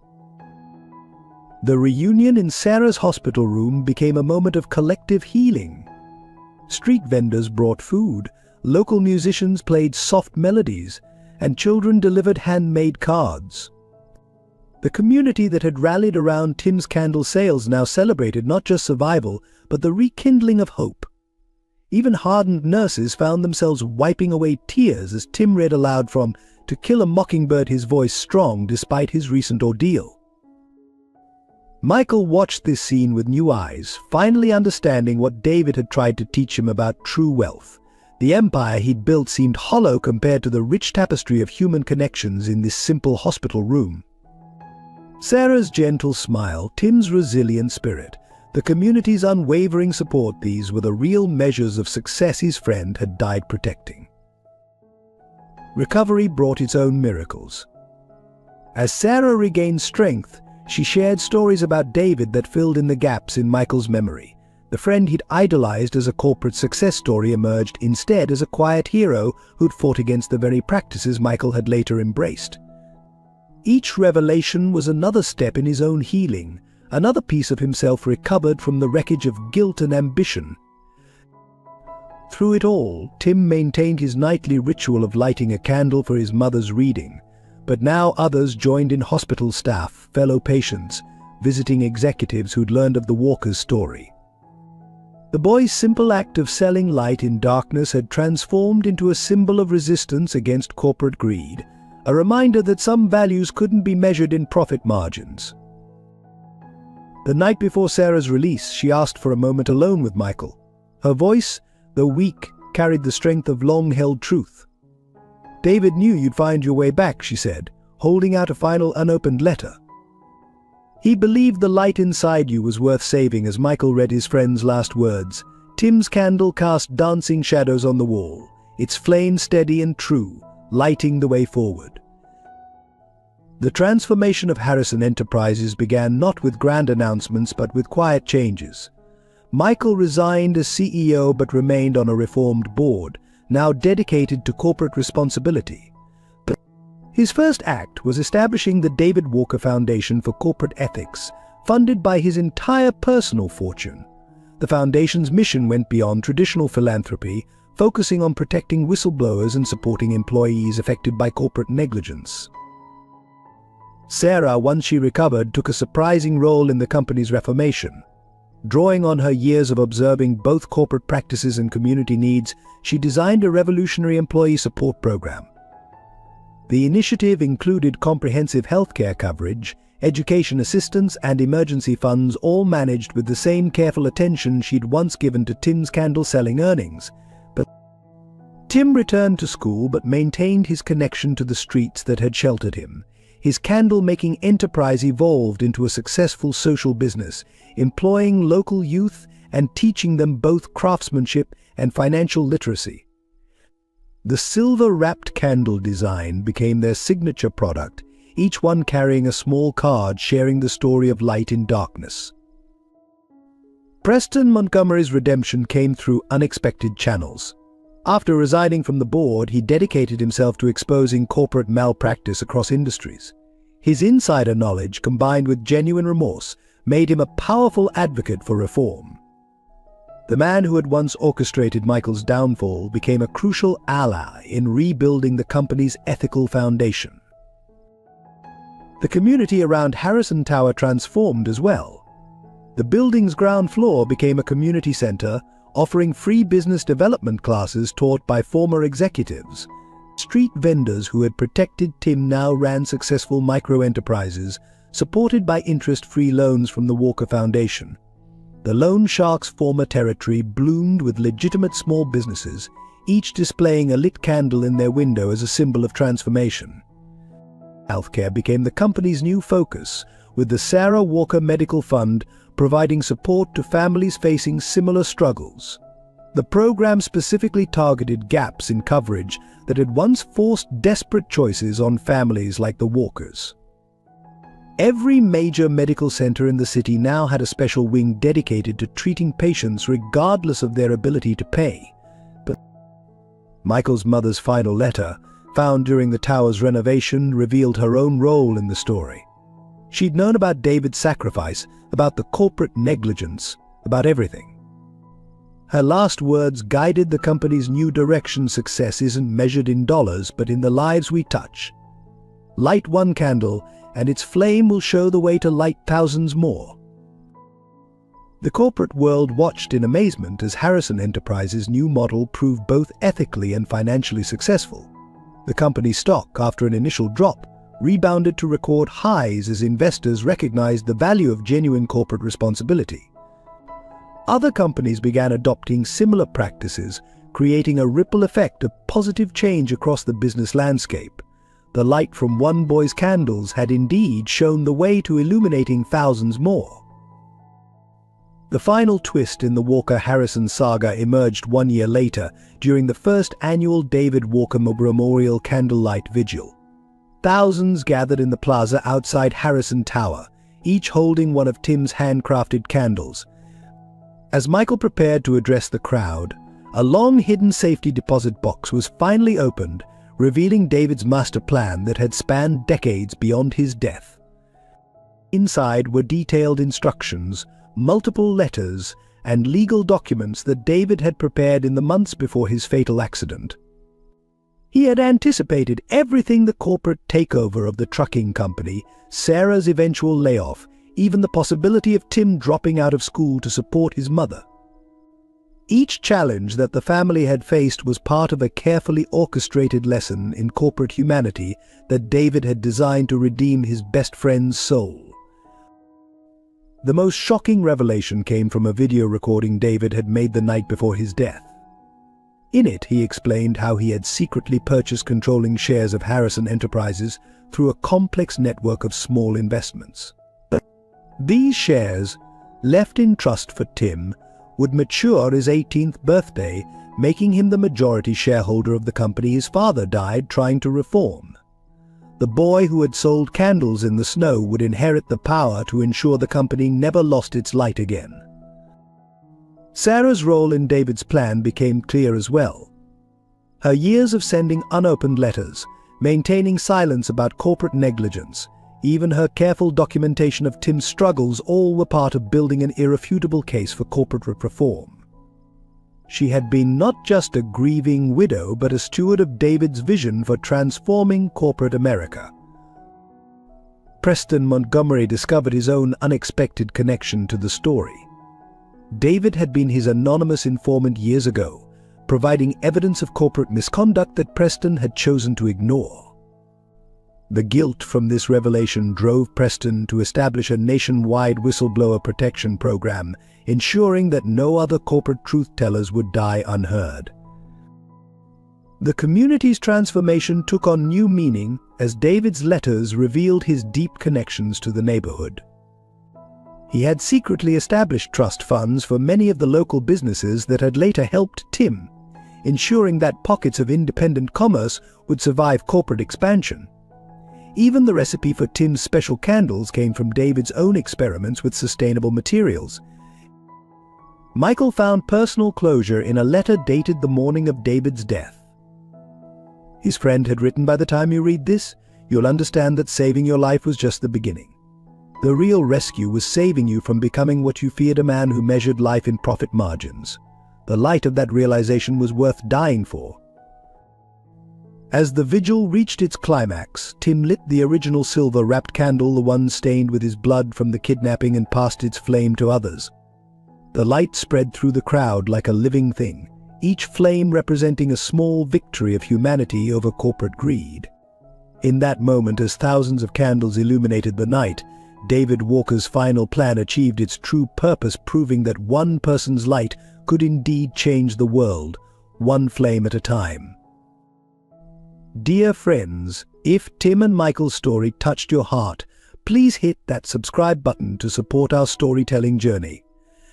The reunion in Sarah's hospital room became a moment of collective healing. Street vendors brought food, local musicians played soft melodies, and children delivered handmade cards. The community that had rallied around Tim's candle sales now celebrated not just survival, but the rekindling of hope. Even hardened nurses found themselves wiping away tears as Tim read aloud from To Kill a Mockingbird, his voice strong despite his recent ordeal. Michael watched this scene with new eyes, finally understanding what David had tried to teach him about true wealth. The empire he'd built seemed hollow compared to the rich tapestry of human connections in this simple hospital room. Sarah's gentle smile, Tim's resilient spirit, the community's unwavering support, these were the real measures of success his friend had died protecting. Recovery brought its own miracles. As Sarah regained strength, she shared stories about David that filled in the gaps in Michael's memory. The friend he'd idolized as a corporate success story emerged instead as a quiet hero who'd fought against the very practices Michael had later embraced. Each revelation was another step in his own healing, another piece of himself recovered from the wreckage of guilt and ambition. Through it all, Tim maintained his nightly ritual of lighting a candle for his mother's reading, but now others joined in: hospital staff, fellow patients, visiting executives who'd learned of the Walker's story. The boy's simple act of selling light in darkness had transformed into a symbol of resistance against corporate greed, a reminder that some values couldn't be measured in profit margins. The night before Sarah's release, she asked for a moment alone with Michael. Her voice, though weak, carried the strength of long-held truth. "David knew you'd find your way back," she said, holding out a final unopened letter. "He believed the light inside you was worth saving." As Michael read his friend's last words, Tim's candle cast dancing shadows on the wall, its flame steady and true, lighting the way forward. The transformation of Harrison Enterprises began not with grand announcements but with quiet changes. Michael resigned as CEO but remained on a reformed board, now dedicated to corporate responsibility. His first act was establishing the David Walker Foundation for Corporate Ethics, funded by his entire personal fortune. The foundation's mission went beyond traditional philanthropy, focusing on protecting whistleblowers and supporting employees affected by corporate negligence. Sarah, once she recovered, took a surprising role in the company's reformation. Drawing on her years of observing both corporate practices and community needs, she designed a revolutionary employee support program. The initiative included comprehensive healthcare coverage, education assistance, and emergency funds, all managed with the same careful attention she'd once given to Tim's candle-selling earnings. But Tim returned to school but maintained his connection to the streets that had sheltered him. His candle-making enterprise evolved into a successful social business, employing local youth and teaching them both craftsmanship and financial literacy. The silver-wrapped candle design became their signature product, each one carrying a small card sharing the story of light in darkness. Preston Montgomery's redemption came through unexpected channels. After resigning from the board, he dedicated himself to exposing corporate malpractice across industries. His insider knowledge, combined with genuine remorse, made him a powerful advocate for reform. The man who had once orchestrated Michael's downfall became a crucial ally in rebuilding the company's ethical foundation. The community around Harrison Tower transformed as well. The building's ground floor became a community center, offering free business development classes taught by former executives. Street vendors who had protected Tim now ran successful micro-enterprises, supported by interest-free loans from the Walker Foundation. The loan shark's former territory bloomed with legitimate small businesses, each displaying a lit candle in their window as a symbol of transformation. Healthcare became the company's new focus, with the Sarah Walker Medical Fund providing support to families facing similar struggles. The program specifically targeted gaps in coverage that had once forced desperate choices on families like the Walkers. Every major medical center in the city now had a special wing dedicated to treating patients regardless of their ability to pay. But Michael's mother's final letter, found during the tower's renovation, revealed her own role in the story. She'd known about David's sacrifice, about the corporate negligence, about everything. Her last words guided the company's new direction. Success isn't measured in dollars, but in the lives we touch. Light one candle, and its flame will show the way to light thousands more. The corporate world watched in amazement as Harrison Enterprises' new model proved both ethically and financially successful. The company's stock, after an initial drop, rebounded to record highs as investors recognized the value of genuine corporate responsibility. Other companies began adopting similar practices, creating a ripple effect of positive change across the business landscape. The light from one boy's candles had indeed shown the way to illuminating thousands more. The final twist in the Walker-Harrison saga emerged 1 year later during the first annual David Walker Memorial Candlelight Vigil. Thousands gathered in the plaza outside Harrison Tower, each holding one of Tim's handcrafted candles. As Michael prepared to address the crowd, a long-hidden safety deposit box was finally opened, revealing David's master plan that had spanned decades beyond his death. Inside were detailed instructions, multiple letters, and legal documents that David had prepared in the months before his fatal accident. He had anticipated everything: the corporate takeover of the trucking company, Sarah's eventual layoff, even the possibility of Tim dropping out of school to support his mother. Each challenge that the family had faced was part of a carefully orchestrated lesson in corporate humanity that David had designed to redeem his best friend's soul. The most shocking revelation came from a video recording David had made the night before his death. In it, he explained how he had secretly purchased controlling shares of Harrison Enterprises through a complex network of small investments. These shares, left in trust for Tim, would mature his 18th birthday, making him the majority shareholder of the company his father died trying to reform. The boy who had sold candles in the snow would inherit the power to ensure the company never lost its light again. Sarah's role in David's plan became clear as well. Her years of sending unopened letters, maintaining silence about corporate negligence, even her careful documentation of Tim's struggles, all were part of building an irrefutable case for corporate reform. She had been not just a grieving widow, but a steward of David's vision for transforming corporate America. Preston Montgomery discovered his own unexpected connection to the story. David had been his anonymous informant years ago, providing evidence of corporate misconduct that Preston had chosen to ignore. The guilt from this revelation drove Preston to establish a nationwide whistleblower protection program, ensuring that no other corporate truth-tellers would die unheard. The community's transformation took on new meaning as David's letters revealed his deep connections to the neighborhood. He had secretly established trust funds for many of the local businesses that had later helped Tim, ensuring that pockets of independent commerce would survive corporate expansion. Even the recipe for Tim's special candles came from David's own experiments with sustainable materials. Michael found personal closure in a letter dated the morning of David's death. His friend had written, "By the time you read this, you'll understand that saving your life was just the beginning. The real rescue was saving you from becoming what you feared, a man who measured life in profit margins. The light of that realization was worth dying for." As the vigil reached its climax, Tim lit the original silver-wrapped candle, the one stained with his blood from the kidnapping, and passed its flame to others. The light spread through the crowd like a living thing, each flame representing a small victory of humanity over corporate greed. In that moment, as thousands of candles illuminated the night, David Walker's final plan achieved its true purpose, proving that one person's light could indeed change the world, one flame at a time. Dear friends, if Tim and Michael's story touched your heart, please hit that subscribe button to support our storytelling journey.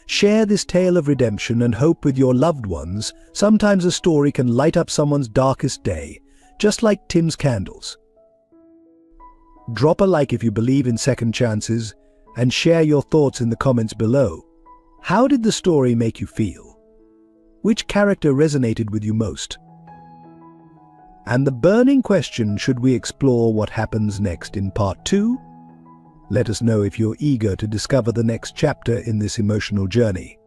Share this tale of redemption and hope with your loved ones. Sometimes a story can light up someone's darkest day, just like Tim's candles. Drop a like if you believe in second chances, and share your thoughts in the comments below. How did the story make you feel? Which character resonated with you most? And the burning question, should we explore what happens next in part 2? Let us know if you're eager to discover the next chapter in this emotional journey.